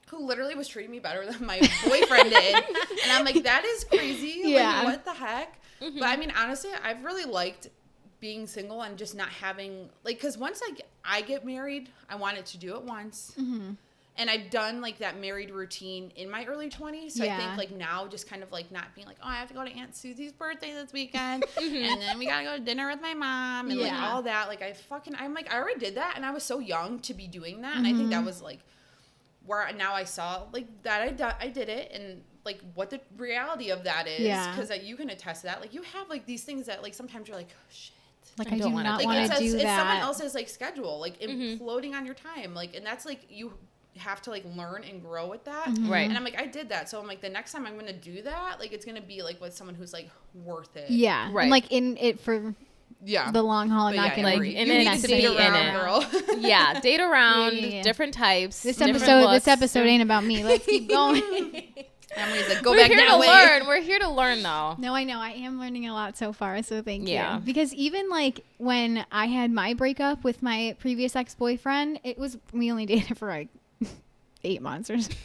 S3: who literally was treating me better than my boyfriend did. And I'm like, that is crazy.
S1: Yeah.
S3: Like, what the heck? But I mean, honestly, I've really liked being single and just not having like, because once I get married, I wanted to do it once. And I've done like that married routine in my early 20s. So I think like now just kind of like not being like, oh, I have to go to Aunt Susie's birthday this weekend. And then we got to go to dinner with my mom and like all that. Like I'm like, I already did that. And I was so young to be doing that. And I think that was like where now I saw like that I did it. And like what the reality of that is. Because you can attest to that. Like you have like these things that like sometimes you're like, oh, shit.
S1: Like I do not want to do
S3: it's
S1: that.
S3: someone else's like schedule, like imploding on your time. Like, and that's like, you have to like learn and grow with that.
S2: Right.
S3: And I'm like, I did that. So I'm like, the next time I'm going to do that, like, it's going to be like with someone who's like worth it.
S1: Yeah.
S2: Right.
S1: And like in it for the long haul and
S3: But
S1: not
S3: yeah,
S1: going
S2: like,
S1: to
S2: and
S3: you
S2: it
S3: need
S2: needs
S3: to
S2: to
S3: date
S2: be in
S3: around,
S2: it.
S3: girl.
S2: Yeah, date around,
S1: Yeah.
S2: different types.
S1: This
S2: different
S1: episode
S2: looks.
S1: ain't about me. Let's keep going.
S3: Emily's like, go
S2: We're
S3: back
S2: here
S3: that
S2: to
S3: way.
S2: learn. We're here to learn, though.
S1: No, I know. I am learning a lot so far, so thank you.
S2: Yeah.
S1: Because even like when I had my breakup with my previous ex-boyfriend, we only dated for like 8 months or something.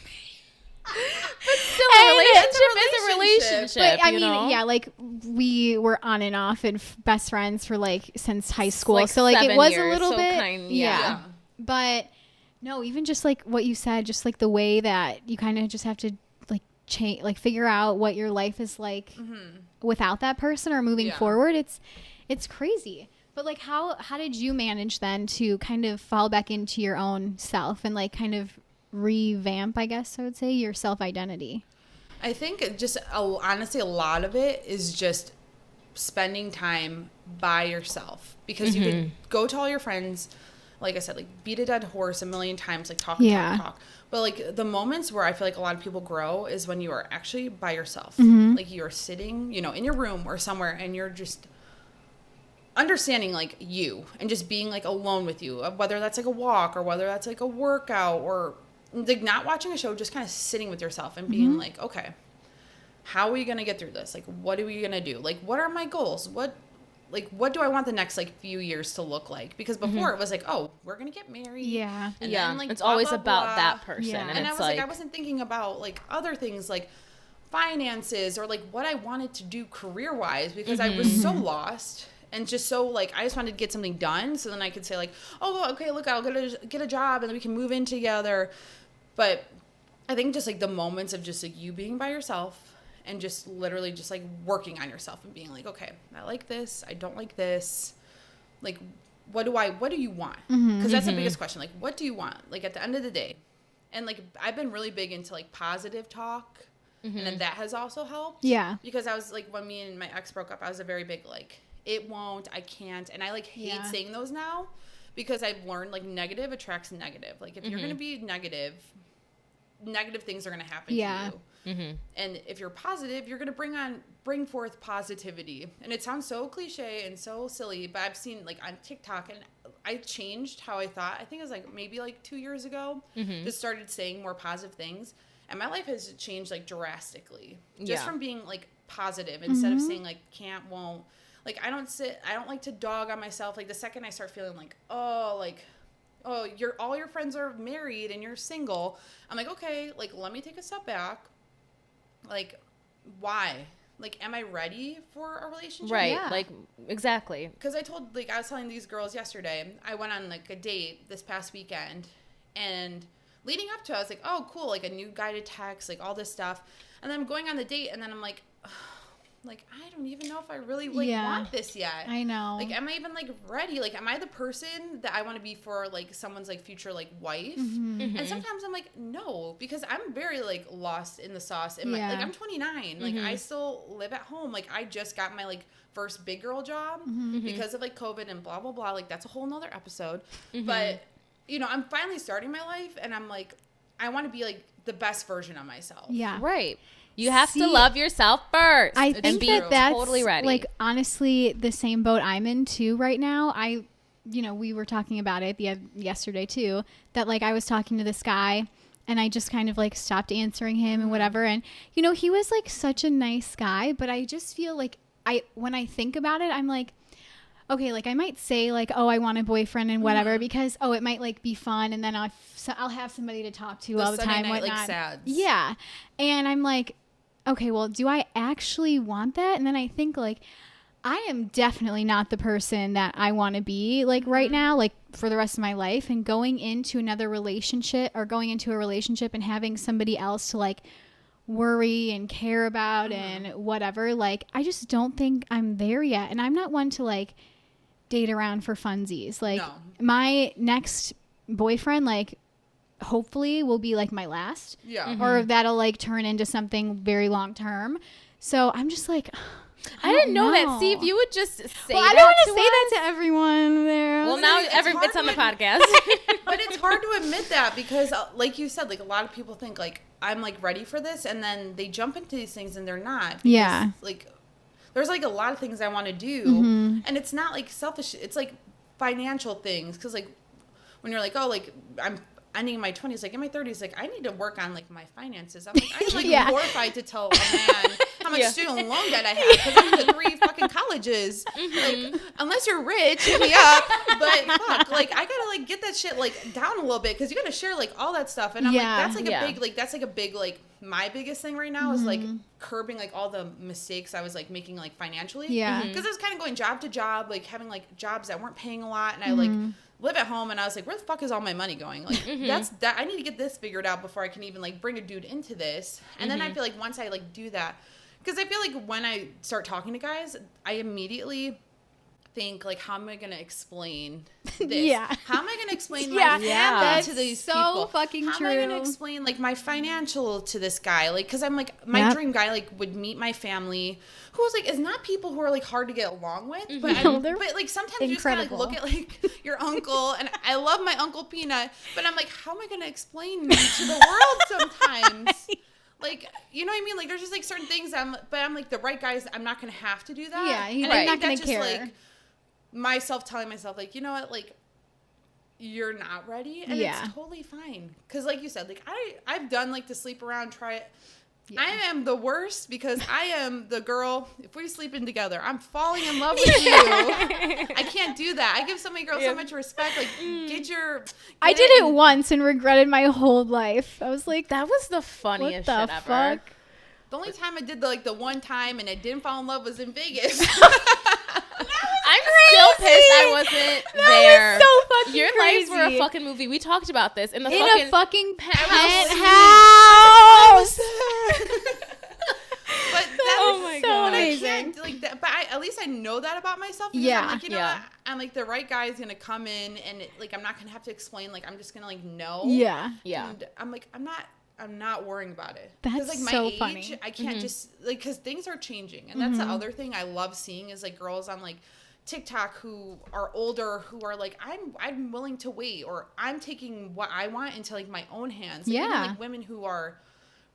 S2: But still, a relationship is a relationship.
S1: But I
S2: you
S1: mean,
S2: know?
S1: yeah, like we were on and off and best friends for like since high school.
S2: Like
S1: so like it
S2: 7
S1: was
S2: years,
S1: a little
S2: so
S1: bit,
S2: yeah.
S1: But no, even just like what you said, just like the way that you kind of just have to like change, like figure out what your life is like without that person or moving forward. It's crazy. But like, how did you manage then to kind of fall back into your own self and like kind of revamp, I guess I would say, your self-identity?
S3: I think just honestly, a lot of it is just spending time by yourself, because you could go to all your friends, like I said, like beat a dead horse a million times, like talk. But like the moments where I feel like a lot of people grow is when you are actually by yourself. Like you're sitting, in your room or somewhere, and you're just understanding like you and just being like alone with you, whether that's like a walk or whether that's like a workout or like not watching a show, just kind of sitting with yourself and being like, okay, how are we going to get through this? Like, what are we going to do? Like, what are my goals? What do I want the next like few years to look like? Because before it was like, oh, we're going to get married.
S1: Yeah.
S3: And
S2: yeah.
S3: then, like,
S2: it's
S3: blah,
S2: always
S3: blah,
S2: about
S3: blah.
S2: that person.
S1: Yeah.
S2: And
S3: I
S2: it's
S3: was like, I wasn't thinking about like other things like finances or like what I wanted to do career-wise, because I was so lost. And just so, like, I just wanted to get something done so then I could say, like, oh, okay, look, I'll get a job and then we can move in together. But I think just, like, the moments of just, like, you being by yourself and just literally just, like, working on yourself and being like, okay, I like this. I don't like this. Like, what do you want? Because that's the biggest question. Like, what do you want? Like, at the end of the day. And, like, I've been really big into, like, positive talk. And then that has also helped.
S1: Yeah.
S3: Because I was, like, when me and my ex broke up, I was a very big, like, it won't, I can't. And I like hate saying those now, because I've learned like negative attracts negative. Like if you're going to be negative things are going to happen to you. And if you're positive, you're going to bring forth positivity. And it sounds so cliche and so silly, but I've seen like on TikTok, and I changed how I thought. I think it was like maybe like 2 years ago, just started saying more positive things. And my life has changed like drastically just from being like positive instead of saying like can't, won't. Like, I don't like to dog on myself. Like, the second I start feeling like, all your friends are married and you're single, I'm like, okay, like, let me take a step back. Like, why? Like, am I ready for a relationship?
S2: right.
S1: Yeah.
S2: Like, exactly.
S3: Because I was telling these girls yesterday, I went on, like, a date this past weekend, and, leading up to it, I was like, oh, cool, like a new guy to text, like all this stuff. And then I'm going on the date, and then I'm like, like, I don't even know if I really want this yet.
S1: I know.
S3: Like, am I even like ready? Like, am I the person that I want to be for like someone's like future like wife? And sometimes I'm like, no, because I'm very like lost in the sauce. In my, like, I'm 29. Like, I still live at home. Like, I just got my like first big girl job because of like COVID and blah blah blah. Like, that's a whole nother episode. But you know, I'm finally starting my life, and I'm like, I want to be like the best version of myself.
S1: Yeah.
S2: Right. You have to love yourself first.
S1: I think that's
S2: totally ready.
S1: Like, honestly, the same boat I'm in too right now. You know, we were talking about it yesterday too, that like I was talking to this guy and I just kind of like stopped answering him and whatever. And, you know, he was like such a nice guy, but I just feel like when I think about it, I'm like, okay, like I might say like, oh, I want a boyfriend and whatever because, oh, it might like be fun. And then I'll have somebody to talk to all the
S3: Sunday
S1: time.
S3: Night,
S1: whatnot.
S3: like, sads.
S1: Yeah. And I'm like, okay, well, do I actually want that? And then I think like, I am definitely not the person that I want to be like right now, like for the rest of my life. And going into another relationship or going into a relationship and having somebody else to like worry and care about and whatever, like I just don't think I'm there yet. And I'm not one to like date around for funsies. Like my next boyfriend, like hopefully will be like my last, or that'll like turn into something very long term. So I'm just like,
S2: I didn't know that. See, if you would just say that,
S1: I don't want to say that to everyone there.
S2: Well, now it's on the podcast.
S3: But it's hard to admit that because, like you said, like a lot of people think like I'm like ready for this, and then they jump into these things and they're not. Because, like there's like a lot of things I want to do, and it's not like selfish. It's like financial things because like when you're like, oh, like I'm ending my 20s, like in my 30s, like I need to work on like my finances. I'm like horrified to tell a man how much student loan debt I have because I went to 3 fucking colleges. Like, unless you're rich, hit me up. But fuck, like I gotta like get that shit like down a little bit because you gotta share like all that stuff. And I'm like, that's like a big like my biggest thing right now is like curbing like all the mistakes I was like making like financially. Yeah, because I was kind of going job to job, like having like jobs that weren't paying a lot, and I like live at home, and I was like, where the fuck is all my money going? Like that I need to get this figured out before I can even like bring a dude into this. And then I feel like once I like do that, because I feel like when I start talking to guys, I immediately think like, how am I gonna explain this? How am I gonna explain my family to these people?
S1: So fucking
S3: how
S1: true.
S3: am I gonna explain like my financial to this guy? Like, because I'm like my dream guy like would meet my family, who was like is not people who are like hard to get along with, but but like sometimes you just gotta like look at like your uncle, and I love my Uncle Peanut, but I'm like, how am I gonna explain me to the world sometimes? Like, you know what I mean? Like, there's just like certain things I'm like the right guys. I'm not gonna have to do that.
S1: Yeah,
S3: and
S1: I'm not gonna care.
S3: Like, myself telling myself like, you know what, like you're not ready, and it's totally fine because like you said, like I've done like the sleep around, try it. I am the worst because I am the girl, if we're sleeping together, I'm falling in love with you. I can't do that. I give so many girls so much respect. Like
S1: I did it once and regretted my whole life. I was like,
S2: that was the funniest shit ever.
S1: Fuck?
S3: The only time I did the one time and I didn't fall in love was in Vegas.
S2: I'm still pissed I wasn't there.
S1: Was so fucking
S2: Your
S1: crazy.
S2: lives were a fucking movie. We talked about this in
S1: a fucking penthouse.
S3: But that was so amazing. Like that, but at least I know that about myself. I'm like, you know what? I'm like the right guy is gonna come in, and like I'm not gonna have to explain. Like I'm just gonna like know. Yeah. And I'm like I'm not worrying about it.
S1: That's
S3: like my
S1: so
S3: age,
S1: funny.
S3: I can't just like because things are changing, and that's the other thing I love seeing is like girls on like TikTok who are older who are like I'm willing to wait, or I'm taking what I want into like my own hands. Like, even, like women who are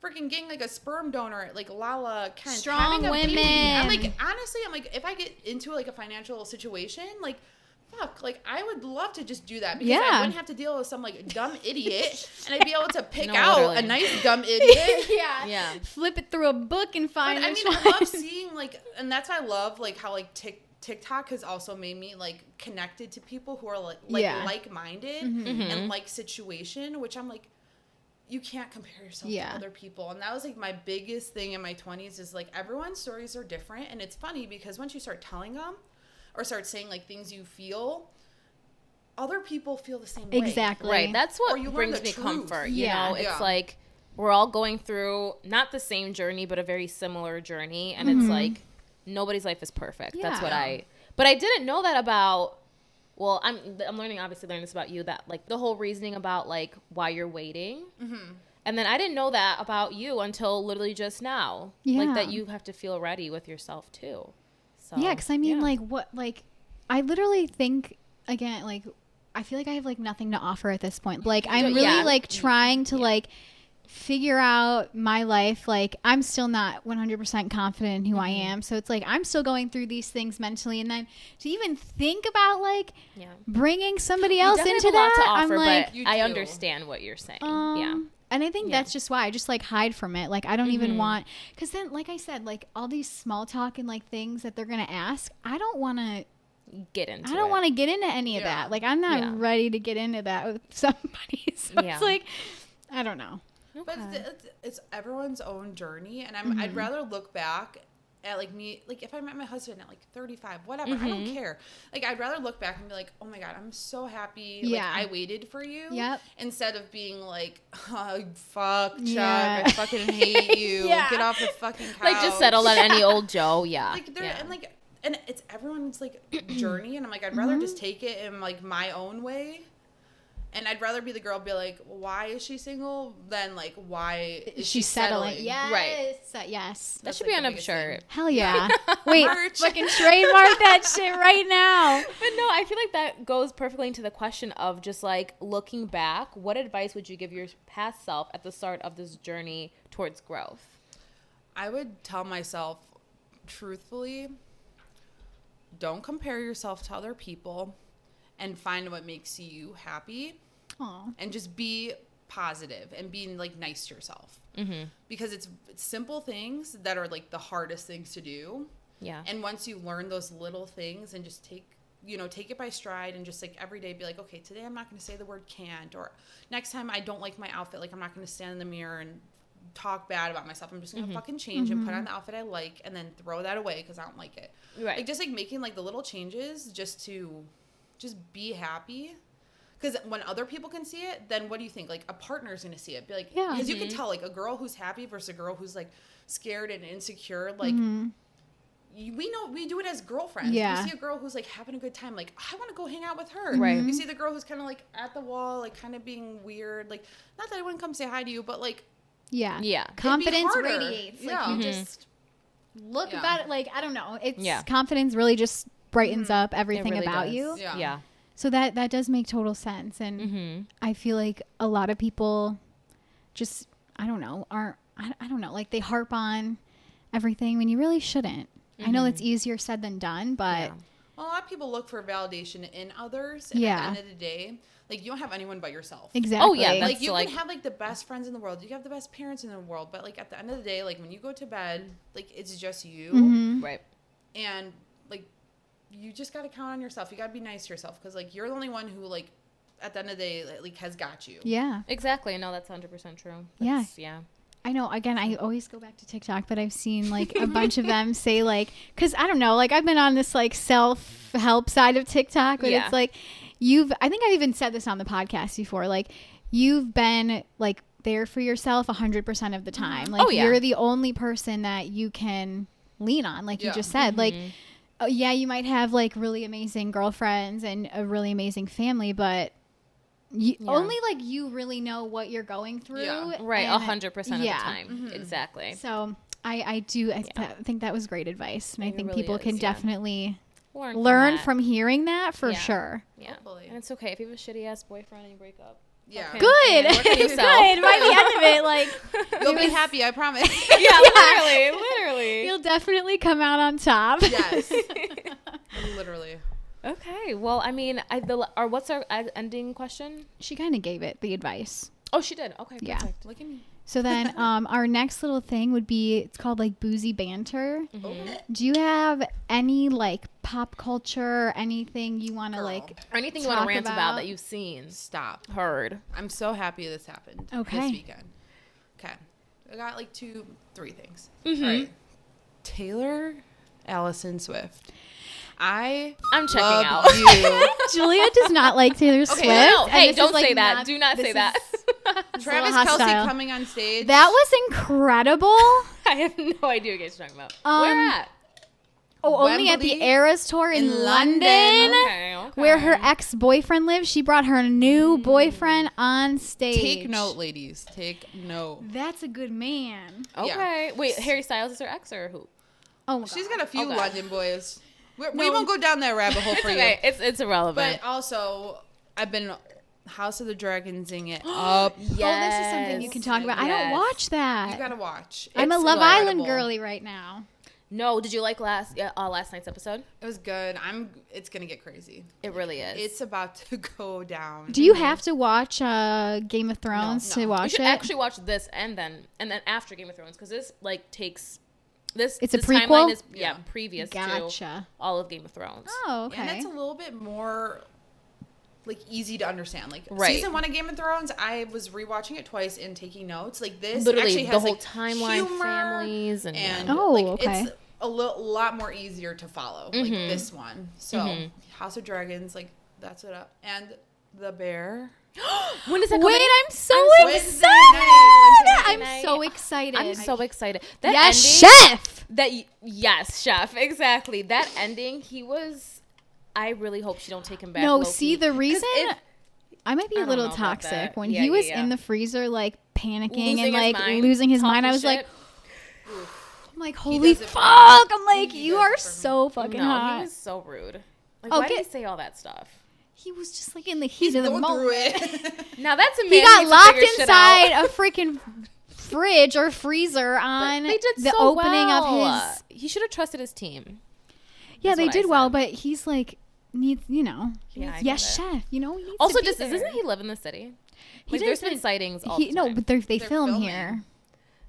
S3: freaking getting like a sperm donor, like Lala Kent,
S1: strong women.
S3: Baby. I'm like, honestly, I'm like, if I get into like a financial situation, like fuck, like I would love to just do that because I wouldn't have to deal with some like dumb idiot, and I'd be able to pick out a nice dumb idiot.
S1: Flip it through a book and find.
S3: But, I mean, I love seeing like, and that's why I love like how like TikTok has also made me like connected to people who are like like-minded and like situation, which I'm like, you can't compare yourself to other people. And that was like my biggest thing in my 20s is like everyone's stories are different. And it's funny because once you start telling them or start saying like things you feel, other people feel the same way.
S1: Exactly.
S2: Right. That's what
S3: Or you learn
S2: brings
S3: the
S2: me
S3: truth.
S2: comfort. You
S1: Yeah.
S2: know, it's
S3: Yeah.
S2: like we're all going through not the same journey, but a very similar journey. And it's like nobody's life is perfect. That's what
S1: Yeah.
S2: but I didn't know that about, well, I'm learning this about you, that like the whole reasoning about like why you're waiting. And then I didn't know that about you until literally just now.
S1: Yeah.
S2: Like that you have to feel ready with yourself too. So,
S1: Yeah, because I mean,
S2: yeah.
S1: like, what, like, I literally think, again, like, I feel like I have, like, nothing to offer at this point. Like, I'm really,
S2: Yeah.
S1: like, trying to, like, figure out my life. Like, I'm still not 100% confident in who I am. So it's like, I'm still going through these things mentally. And then to even think about, like, bringing somebody else
S2: definitely
S1: into
S2: have a lot
S1: that,
S2: to offer,
S1: I'm like,
S2: but
S3: You
S2: I
S3: do.
S2: understand what you're saying. Yeah.
S1: and I think that's just why I just like hide from it. Like I don't even want, because then like I said, like all these small talk and like things that they're gonna ask, I don't want to
S2: Get into
S1: I don't
S2: it.
S1: want to get into any of
S3: Yeah.
S1: that. Like I'm not
S2: Yeah.
S1: ready to get into that with somebody. So
S2: Yeah.
S1: it's like I don't know.
S3: But it's everyone's own journey, and I'd rather look back at like me, like if I met my husband at like 35, whatever, I don't care. Like I'd rather look back and be like, oh my god, I'm so happy.
S1: Yeah.
S3: Like I waited for you.
S1: Yep.
S3: Instead of being like, oh, fuck Chuck,
S1: Yeah.
S3: I fucking hate you.
S1: Yeah.
S3: Get off the fucking couch.
S2: Like just settle on any old Joe. Yeah.
S3: Like there
S2: yeah.
S3: and it's everyone's like journey, and I'm like I'd rather just take it in like my own way. And I'd rather be the girl be like, why is she single? Than like, why is she settling?
S1: Yes.
S2: Right.
S1: Yes.
S2: That
S3: That's,
S2: should
S3: like,
S2: be on
S3: the
S2: a
S3: biggest
S2: shirt.
S1: Hell yeah. Wait,
S3: Merch.
S1: fucking trademark that shit right now.
S2: But no, I feel like that goes perfectly into the question of just like looking back. What advice would you give your past self at the start of this journey towards growth?
S3: I would tell myself, truthfully, don't compare yourself to other people and find what makes you happy.
S1: Aw.
S3: And just be positive and being like nice to yourself. Because it's simple things that are like the hardest things to do.
S2: Yeah.
S3: And once you learn those little things and just take it by stride and just like every day be like, okay, today I'm not going to say the word can't, or next time I don't like my outfit, like I'm not going to stand in the mirror and talk bad about myself. I'm just going to fucking change and put on the outfit I like and then throw that away because I don't like it.
S2: Right.
S3: Like just like making like the little changes just to just be happy. Because when other people can see it, then what do you think? Like a partner's going to see it. Be like,
S1: Yeah.
S3: because you can tell like a girl who's happy versus a girl who's like scared and insecure. Like we know, we do it as girlfriends.
S1: Yeah.
S3: You see a girl who's like having a good time. Like I want to go hang out with her.
S2: Right.
S3: You see the girl who's kind of like at the wall, like kind of being weird. Like not that I wouldn't come say hi to you, but like
S1: Yeah.
S2: Yeah.
S1: Confidence
S3: harder.
S1: radiates. Like
S3: Yeah.
S1: you just look
S3: Yeah.
S1: about it. Like, I don't know. It's
S2: Yeah.
S1: confidence really just brightens up
S2: It
S1: everything
S2: really
S1: about
S2: does.
S1: you.
S3: Yeah.
S2: Yeah.
S1: So that does make total sense. And I feel like a lot of people just, I don't know, I don't know, like they harp on everything when you really shouldn't. I know it's easier said than done, but
S2: Yeah.
S3: Well, a lot of people look for validation in others. And
S1: Yeah.
S3: at the end of the day, like you don't have anyone but yourself.
S1: exactly.
S2: Oh, yeah, that's-
S3: Like you
S2: like-
S3: can have like the best friends in the world. You have the best parents in the world. But like at the end of the day, like when you go to bed, like it's just you.
S2: Right.
S3: And like you just got to count on yourself. You got to be nice to yourself because like you're the only one who like at the end of the day like has got you.
S1: Yeah.
S2: Exactly. No, that's 100% true.
S1: Yeah.
S2: That's, yeah.
S1: I know, again, I always go back to TikTok, but I've seen like a bunch of them say like, cause I don't know, like I've been on this like self-help side of TikTok, but
S2: Yeah.
S1: it's like I think I even said this on the podcast before, like you've been like there for yourself 100% of the time. Like
S2: Oh, yeah.
S1: you're the only person that you can lean on. Like you
S3: Yeah.
S1: just said, like, yeah, you might have like really amazing girlfriends and a really amazing family, but only like you really know what you're going through.
S3: Yeah.
S2: Right.
S1: and-
S2: 100% of the
S1: yeah.
S2: time. Exactly.
S1: So I think that was great advice. And I
S2: It
S1: think
S2: really
S1: people
S2: is,
S1: can
S2: yeah.
S1: definitely
S2: Learn
S1: learn
S2: that.
S1: from hearing that for
S2: Yeah.
S1: sure.
S2: Yeah.
S3: Hopefully.
S2: And it's okay if you have a shitty ass boyfriend and you break up.
S3: Yeah.
S2: Okay.
S1: Good.
S2: And work on
S1: Good.
S2: yourself.
S1: By the end of it, like
S3: You'll be happy, I promise.
S2: Yeah, literally.
S1: you'll definitely come out on top.
S3: Yes. Literally.
S2: Okay. Well, I mean, what's our ending question?
S1: She kind of gave it the advice.
S2: Oh, she did. Okay.
S1: Yeah.
S2: Perfect.
S3: Look at me.
S1: So then our next little thing would be, it's called like boozy banter. Do you have any like pop culture, anything you want to
S3: Girl.
S1: like
S2: Or anything you want to
S1: talk
S2: rant about
S1: about?
S2: that you've seen,
S3: Stop.
S2: heard.
S3: I'm so happy this happened
S1: Okay.
S3: this weekend. Okay. I got like 3 things. All right. Taylor Allison Swift. I'm
S2: checking
S3: love
S2: out.
S3: You.
S1: Julia does not like Taylor Swift.
S2: No,
S1: and
S2: hey,
S1: this
S2: don't
S1: is, like,
S2: say that. Do not say that.
S3: Travis
S1: hostile.
S3: Kelce coming on stage.
S1: That was incredible.
S2: I have no idea what you guys are talking about. Where at?
S1: Only at the
S3: Wembley
S1: Eras Tour in London.
S2: Okay.
S1: Where her ex-boyfriend lives. She brought her new boyfriend on stage.
S3: Take note, ladies. Take note.
S1: That's a good man.
S2: Okay.
S3: Yeah.
S2: Wait, Harry Styles is her ex or who?
S1: Oh my
S3: She's
S1: God.
S3: got a few
S2: Okay.
S3: London boys. We won't go down that rabbit hole for you.
S2: Okay, it's irrelevant.
S3: But also, I've been House of the Dragonsing it up.
S1: Oh, this is something you can talk about. I don't watch that.
S3: You gotta watch.
S1: I'm a
S3: It's
S1: Love Island
S3: incredible.
S1: girly right now.
S2: No, did you like last night's episode?
S3: It was good. It's gonna get crazy.
S2: It really is.
S3: It's about to go down.
S1: Do you have to watch Game of Thrones to
S3: No.
S2: you
S1: watch
S2: should
S1: it?
S2: actually watch this and then after Game of Thrones because this like takes this.
S1: It's a
S2: this
S1: prequel?
S2: Timeline is,
S3: Yeah.
S2: previous to
S1: Gotcha.
S2: all of Game of Thrones.
S1: Oh, okay.
S3: And it's a little bit more like easy to understand. Like
S2: Right.
S3: season 1 of Game of Thrones, I was rewatching it twice and taking notes. Like this
S2: Literally
S3: actually
S2: the
S3: has
S2: whole
S3: like
S2: timeline,
S3: humor
S2: families, and
S1: Oh,
S3: like,
S1: okay.
S3: it's a lot more easier to follow. Like
S2: Mm-hmm.
S3: this one. So House of Dragons, like that's it up. And the bear.
S2: when is that
S1: Wait,
S2: coming?
S1: I'm so
S3: Wednesday
S1: excited.
S3: night.
S1: I'm
S2: night.
S1: so excited.
S2: I'm so excited. That
S1: Yes,
S2: ending,
S1: chef.
S2: Yes, chef. Exactly. That ending. He was. I really hope she don't take him back.
S1: No,
S2: low-key.
S1: see, the
S2: 'Cause
S1: reason I might be
S2: I
S1: a
S2: don't
S1: little
S2: know about
S1: toxic.
S2: that.
S1: When
S2: Yeah,
S1: he was
S2: yeah.
S1: in the freezer, like panicking
S2: Losing
S1: and
S2: his
S1: like
S2: mind,
S1: losing his mind,
S2: talking
S1: I was like,
S2: shit.
S1: I'm like, holy
S3: does it
S1: fuck!
S3: for me.
S1: I'm like,
S3: He
S1: you
S3: does
S1: are
S3: it for me.
S1: so fucking
S2: no,
S1: hot.
S2: he was so rude. Like,
S1: Okay.
S2: why did he say all that stuff?
S1: He was just like in the heat
S3: He's
S1: of the
S3: going
S1: moment.
S3: through it.
S2: Now that's a man
S1: He
S2: who
S1: got
S2: needs to
S1: locked
S2: figure shit
S1: inside
S2: out.
S1: a freaking fridge or freezer on
S2: They did
S1: the
S2: so
S1: opening
S2: well.
S1: of his.
S2: He should have trusted his team.
S1: Yeah,
S2: That's
S1: they
S2: what I
S1: did well,
S2: said.
S1: but he's like needs,
S2: Yeah, I
S1: yes,
S2: get it.
S1: chef. He needs
S2: Also,
S1: to be
S2: just
S1: there.
S2: doesn't he live in the city?
S1: He
S2: Like, there's been
S1: doesn't-
S2: sightings all the
S1: No,
S2: time.
S1: but they
S3: They're
S1: film
S3: filming.
S1: here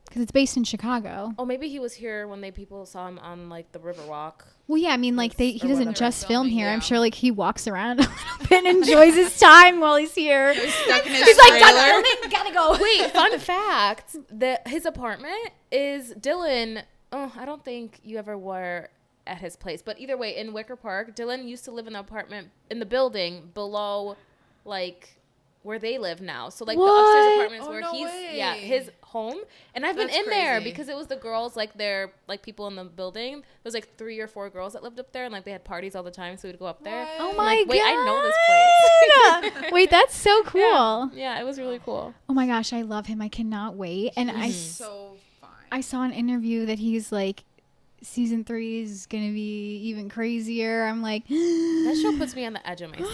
S1: because it's based in Chicago.
S2: Oh, maybe he was here when people saw him on like the Riverwalk.
S1: Well, yeah, I mean, like he
S2: Or
S1: doesn't
S2: whatever.
S1: just film
S3: Filming,
S1: here. I'm
S3: yeah.
S1: sure like he walks around a little bit and enjoys his time while he's here.
S3: He's stuck in his
S1: He's like, done
S3: trailer.
S1: filming, gotta go.
S2: Wait, fun fact: his apartment is Dylan. Oh, I don't think you ever were at his place, but either way, in Wicker Park, Dylan used to live in the apartment in the building below, like where they live now. So like the
S1: What?
S2: upstairs apartments
S3: Oh,
S2: where
S3: no
S2: he's
S3: way.
S2: his home. And I've been
S3: That's
S2: in there
S3: crazy.
S2: because it was the girls, like they're like people in the building. There was like 3 or 4 girls that lived up there, and like they had parties all the time, so we'd go up there.
S3: What?
S1: Oh
S2: I'm
S1: my
S2: like,
S1: god!
S2: wait, I know this place.
S1: Wait, that's so cool.
S2: Yeah, it was really cool.
S1: Oh my gosh, I love him. I cannot wait. And
S3: So fine.
S1: I saw an interview that he's like, season 3 is gonna be even crazier. I'm like,
S2: That show puts me on the edge of my seat.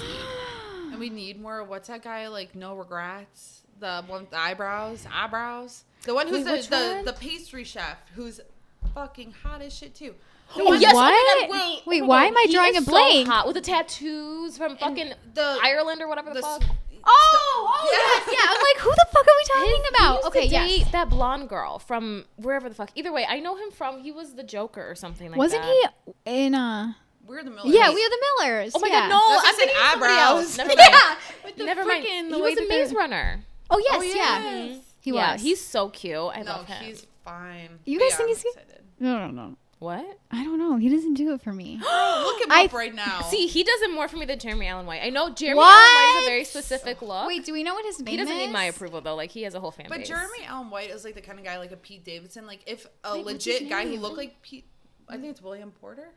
S3: And we need more. What's that guy like? No regrets. The one with the eyebrows. The one who's
S2: Wait, which
S3: the
S2: one?
S3: the pastry chef who's fucking hot as shit too.
S2: Oh, yes.
S1: What?
S2: Oh my God,
S1: Wait,
S2: oh my
S1: why
S2: God.
S1: am I
S2: He
S1: drawing
S2: is
S1: a blank?
S2: So hot with the tattoos from fucking
S3: the-
S2: Ireland or whatever the,
S3: the
S2: fuck.
S1: Oh, yeah. I'm like, who the fuck are we talking
S2: He
S1: about?
S2: used
S1: Okay,
S2: to
S1: yes.
S2: date that blonde girl from wherever the fuck. Either way, I know him from. He was the Joker or something like
S1: Wasn't
S2: that.
S1: he in
S3: We're the Millers.
S1: Yeah, we are the Millers.
S2: Oh my
S1: yeah.
S2: God, no!
S3: That's
S2: I'm
S3: just an
S2: thinking of somebody
S3: eyebrows.
S2: else. Never mind.
S1: Yeah. With the
S2: Never mind.
S1: frickin'
S2: He was a Maze Runner.
S1: Oh yes,
S3: Oh,
S1: yeah.
S3: yes.
S1: He
S2: yeah,
S1: was.
S2: he's so cute. I
S3: No,
S2: love him.
S3: he's fine.
S1: You
S3: But
S1: guys
S3: yeah,
S1: think
S3: I'm
S1: he's cute?
S3: excited.
S1: No.
S2: What?
S1: I don't know. He doesn't do it for me.
S3: Look him
S1: I-
S3: up right now.
S2: See, he does it more for me than Jeremy Allen White. I know Jeremy
S1: What?
S2: Allen White is a very specific look.
S1: Wait, do we know what his name
S2: he doesn't
S1: is?
S2: need my approval though. Like he has a whole fan
S3: But
S2: base.
S3: Jeremy Allen White is like the kind of guy like a Pete Davidson. Like if a
S1: Wait, what's
S3: legit
S1: his
S3: guy who
S1: name?
S3: looked like Pete, I think it's William Porter.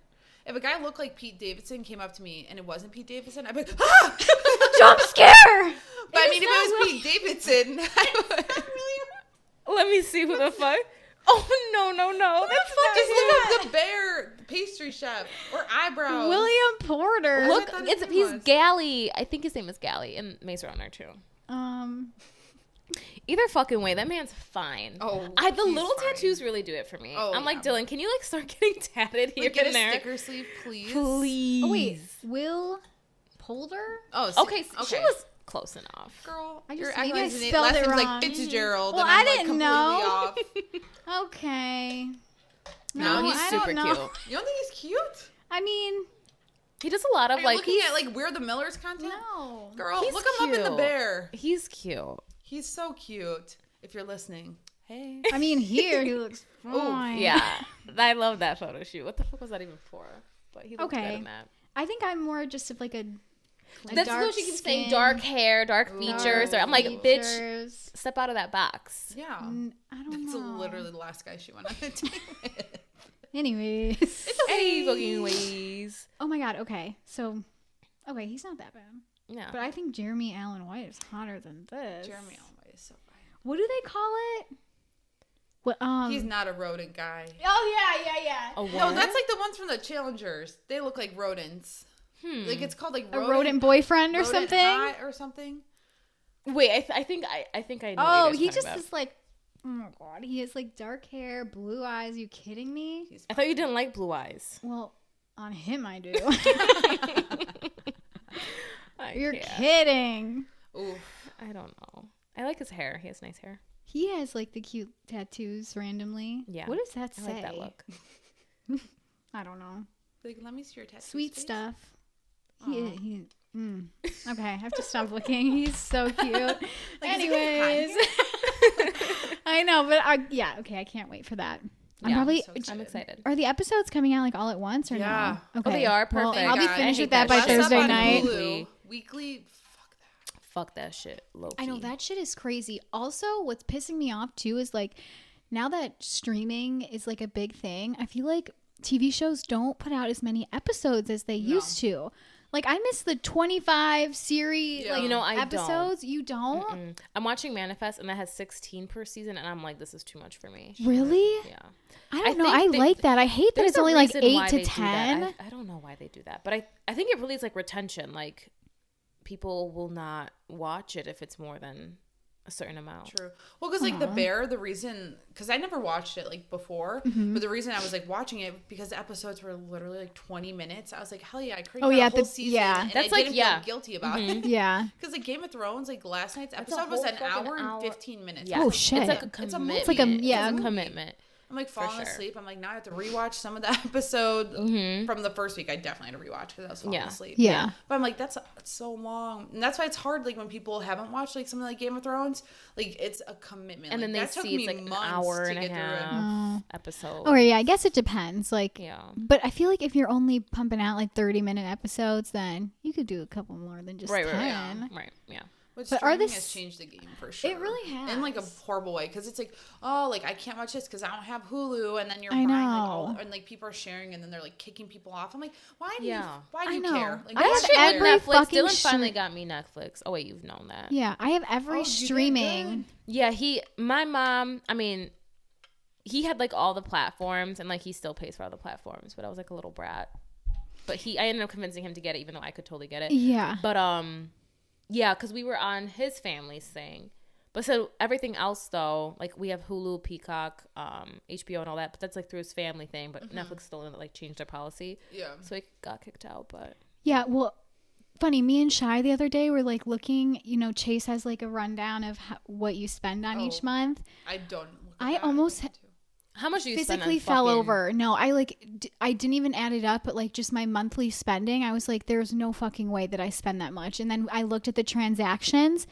S3: If a guy looked like Pete Davidson came up to me and it wasn't Pete Davidson, I'd be like, ah!
S1: Jump scare!
S3: But I mean, if it was Pete Davidson, I would.
S2: Let me see who the fuck. Oh no! That's not
S3: Just
S2: him.
S3: look up the bear pastry chef or eyebrows.
S1: William Porter.
S3: Look-
S2: Look,
S3: I thought his name
S2: he's
S3: was.
S2: Gally. I think his name is Gally in Maze Runner too. Either fucking way, that man's fine.
S3: Oh,
S2: the
S3: he's
S2: little
S3: fine.
S2: tattoos really do it for me.
S3: Oh,
S2: I'm like,
S3: yeah.
S2: Dylan, can you like start getting tatted here
S3: Like, get
S2: and
S3: a
S2: there?
S3: sticker sleeve, please.
S2: Please.
S1: Oh wait, Will Polder?
S3: Oh,
S2: Okay, she was close enough.
S3: Girl,
S1: I just-
S3: you're acting
S1: maybe I
S3: like his name-
S1: spelled
S3: last
S1: it
S3: name's
S1: wrong.
S3: like Fitzgerald.
S1: Well,
S3: and I'm
S1: I
S3: like
S1: didn't
S3: completely
S1: know.
S3: off.
S1: Okay.
S2: No, he's
S1: I
S2: super
S1: don't know.
S2: cute.
S3: You don't think he's cute?
S1: I mean,
S2: He does a lot of
S3: Are you
S2: like.
S3: looking at like We're the Millers content?
S1: no.
S3: Girl,
S2: He's
S3: look him up in the
S2: cute.
S3: bear.
S2: He's cute.
S3: He's so cute. If you're listening, hey.
S1: I mean, here he looks fine.
S2: Yeah, I love that photo shoot. What the fuck was that even for? but he looked good in that.
S1: I think I'm more just of like a
S2: That's what she keeps saying. Dark hair, dark features. I'm like, bitch, step out of that box.
S3: Yeah.
S1: I don't know.
S3: That's literally the last guy she went on the date with.
S1: Anyways.
S3: It's okay.
S2: Anyways.
S1: Oh my God. Okay. So, he's not that bad.
S2: Yeah.
S1: But I think Jeremy Allen White is hotter than this.
S3: Jeremy Allen White is so fine.
S1: What do they call it? What?
S3: He's not a rodent guy.
S1: Oh yeah.
S3: No, that's like the ones from the Challengers. They look like rodents. Like it's called like
S1: a rodent boyfriend or
S3: rodent
S1: something.
S3: hot or something.
S2: Wait, I think I know.
S1: Oh,
S2: what
S1: he
S2: you guys are
S1: just
S2: talking
S1: is like. Oh my God, he has like dark hair, blue eyes. You kidding me?
S2: about. I thought you didn't like blue eyes.
S1: Well, on him I do. You're
S2: can't.
S1: kidding.
S3: Ooh,
S2: I don't know. I like his hair. He has nice hair.
S1: He has like the cute tattoos randomly.
S2: Yeah.
S1: What does that
S2: I
S1: say?
S2: like that look.
S1: I don't know.
S3: like let me see your tattoo.
S1: Sweet
S3: please.
S1: stuff. Okay, I have to stop looking. He's so cute. Anyways, I know, but okay, I can't wait for that. I'm probably.
S2: I'm excited.
S1: Are the episodes coming out like all at once or
S3: Yeah.
S1: no?
S2: Oh, they are perfect.
S1: Well, I'll be
S3: God,
S1: finished
S2: I
S1: with
S2: hate
S1: that by
S2: that shit.
S1: Thursday
S3: Up on
S1: night.
S3: Hulu. Weekly.
S2: Fuck that shit. Low-key.
S1: I know that shit is crazy. Also, what's pissing me off too is like now that streaming is like a big thing, I feel like TV shows don't put out as many episodes as they used to. Like I miss the 25 series like episodes. You don't?
S2: Mm-mm. I'm watching Manifest and that has 16 per season and I'm like, this is too much for me.
S1: Really?
S2: Yeah.
S1: I don't know. I like that. I hate that it's only like 8 to 10.
S2: I don't know why they do that, but I think it really is like retention. Like people will not watch it if it's more than a certain amount.
S3: True. Well, because like The Bear, the reason, because I never watched it like before, but the reason I was like watching it because the episodes were literally like 20 minutes. I was like, hell yeah, I craved a whole season.
S1: Yeah,
S3: and
S2: that's
S3: I
S2: like
S3: didn't feel guilty about it.
S1: Yeah,
S3: because like Game of Thrones, like last night's
S2: It's
S3: episode was an hour and 15 minutes.
S2: Yeah.
S1: Oh shit!
S2: It's like a commitment.
S3: It's like a
S2: commitment.
S3: I'm like falling asleep. I'm like, now I have to rewatch some of the episode from the first week. I definitely had to rewatch because I was falling asleep.
S1: Yeah.
S3: But I'm like, that's so long. And that's why it's hard, like, when people haven't watched, like, something like Game of Thrones. Like, it's a commitment.
S2: And
S3: like,
S2: then they
S3: that took
S2: see
S3: me
S2: it's like an
S3: months
S2: hour
S3: to
S2: and a
S3: get through it.
S2: half episode.
S1: Oh yeah, I guess it depends. Like,
S2: Yeah.
S1: But I feel like if you're only pumping out like 30-minute episodes, then you could do a couple more than just 10.
S2: Right, yeah.
S3: But
S1: But are
S3: streaming
S1: this-
S3: has changed the game for sure.
S1: It really has.
S3: In like a horrible way. Because it's like, oh, like I can't watch this because I don't have Hulu. And then you're
S1: I
S3: buying like
S1: know.
S3: all, and like people are sharing and then they're like kicking people off. I'm like, why do you
S1: know.
S3: care? Like,
S1: I have
S3: watch it
S1: every
S3: later.
S2: Netflix.
S1: fucking
S2: Dylan finally got me Netflix. Oh wait, you've known that.
S1: Yeah, I have every
S3: Oh, you did
S1: streaming.
S3: good.
S2: Yeah, my mom, I mean, he had like all the platforms and like he still pays for all the platforms, but I was like a little brat. But I ended up convincing him to get it even though I could totally get it.
S1: Yeah.
S2: But yeah, because we were on his family's thing. But so everything else though, like we have Hulu, Peacock, HBO and all that, but that's like through his family thing. But Netflix still didn't like change their policy. Yeah. So he got kicked out, but
S1: Yeah, well, funny, me and Shai the other day were like looking, Chase has like a rundown of what you spend on each month.
S3: I don't. Look at
S1: I
S3: that.
S1: almost
S2: how much do you spend on
S1: physically fell
S2: fucking-
S1: over. No, I I didn't even add it up, but like just my monthly spending, I was like, there's no fucking way that I spend that much. And then I looked at the transactions.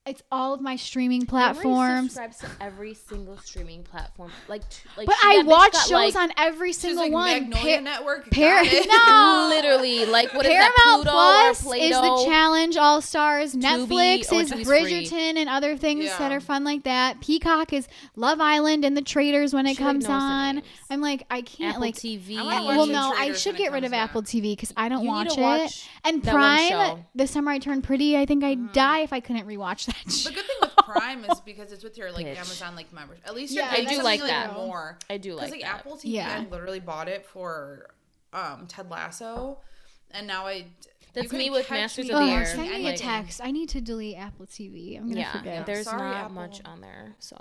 S1: It's all of my streaming platforms.
S2: Subscribes to every single streaming platform. Like
S1: But I watch shows on every
S3: She's
S1: single
S3: like
S1: one.
S3: Magnolia Network.
S1: Par-
S3: got it.
S1: no,
S2: literally, like what is
S1: Paramount
S2: that? Pluto
S1: Plus
S2: or
S1: is
S2: Play-Doh?
S1: the Challenge All Stars. Netflix is
S2: Tubi's
S1: Bridgerton and other things that are fun like that. Peacock is Love Island and The Traitors when it
S2: She, like,
S1: comes
S2: knows the
S1: on.
S2: names.
S1: I'm like, I can't
S2: Apple
S1: like.
S2: TV.
S3: I wanna watch
S1: Well,
S3: The
S1: no, I
S3: Traitors
S1: should
S3: when it
S1: get rid of
S3: comes
S1: Apple
S3: back.
S1: TV because I don't
S2: You need
S1: watch
S2: to
S1: it.
S2: watch
S1: And
S2: that one
S1: Prime,
S2: show.
S1: The Summer I Turned Pretty, I think I'd die if I couldn't rewatch that
S3: The
S1: show.
S3: good thing with Prime is because it's with your like
S2: Bitch.
S3: Amazon like membership. At least you're
S1: Yeah,
S3: paying
S2: I do
S3: something,
S2: like that.
S3: more.
S2: I do like
S3: Because
S2: that.
S3: Apple TV,
S1: Yeah.
S3: I literally bought it for Ted Lasso, and now
S2: That's
S3: you can
S2: me with
S3: catch
S2: Masters
S3: me
S2: of the
S1: Oh,
S2: Air.
S1: send me a
S2: Like-
S1: text. I need to delete Apple TV. I'm gonna
S2: Yeah,
S1: forget.
S2: there's
S3: Sorry,
S2: not
S3: Apple.
S2: much on there, so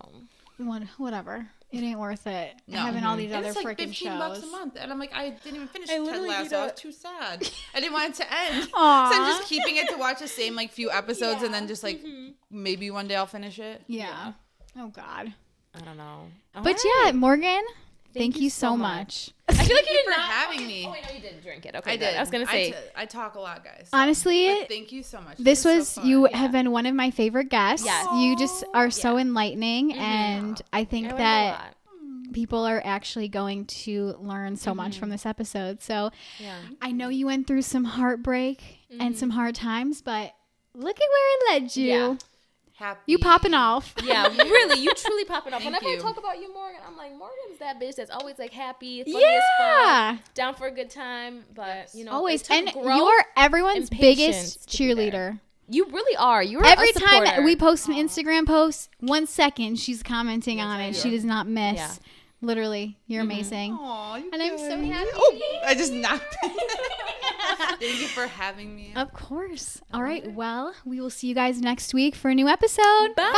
S1: Whatever. It ain't worth it.
S3: No.
S1: Having all these
S3: And
S1: other
S3: it's like
S1: freaking
S3: $15
S1: shows.
S3: a month, and I'm like, I didn't even finish
S2: I
S3: Ted
S2: literally
S3: Lasso.
S2: need
S3: I was
S2: to-
S3: too sad. I didn't want it to end,
S1: Aw.
S3: so I'm just keeping it to watch the same like few episodes, and then just like maybe one day I'll finish it.
S1: Yeah. Oh God.
S2: I don't know.
S1: But yeah, Morgan, thank you so much.
S2: I feel like you
S3: Thank you
S2: did
S3: for
S2: not
S3: having me.
S2: Oh, wait, no, you didn't drink it. Okay,
S3: I
S2: good.
S3: did.
S2: I was gonna say.
S3: I talk a lot, guys.
S1: Honestly,
S3: But thank you so much.
S1: this
S3: was
S1: was
S3: so
S1: you
S3: fun.
S1: have been one of my favorite guests.
S2: Yes.
S1: You just are so enlightening, and I think
S2: I learned a
S1: that
S2: lot.
S1: people are actually going to learn so much from this episode. So
S2: Yeah.
S1: I know you went through some heartbreak and some hard times, but look at where it led you.
S2: Yeah.
S3: Happy.
S1: You popping off.
S2: Yeah, really, you truly popping up. Whenever I
S3: you.
S2: talk about you, Morgan, I'm like, Morgan's that bitch that's always like happy, funny as fuck, down for a good time. But you know,
S1: Always.
S2: it took
S1: And
S2: growth
S1: you're everyone's
S2: and
S1: biggest
S2: patience to be there.
S1: cheerleader.
S2: You really are. You're
S1: Every
S2: a supporter.
S1: time we post an Instagram post, 1 second she's commenting on it. She does not miss.
S2: Yeah.
S1: Literally, you're amazing.
S3: Aw, you
S1: And I'm so
S3: guys.
S1: happy.
S3: Oh, I just knocked it. Thank you for having me.
S1: Of course. All right. Well, we will see you guys next week for a new episode.
S2: Bye.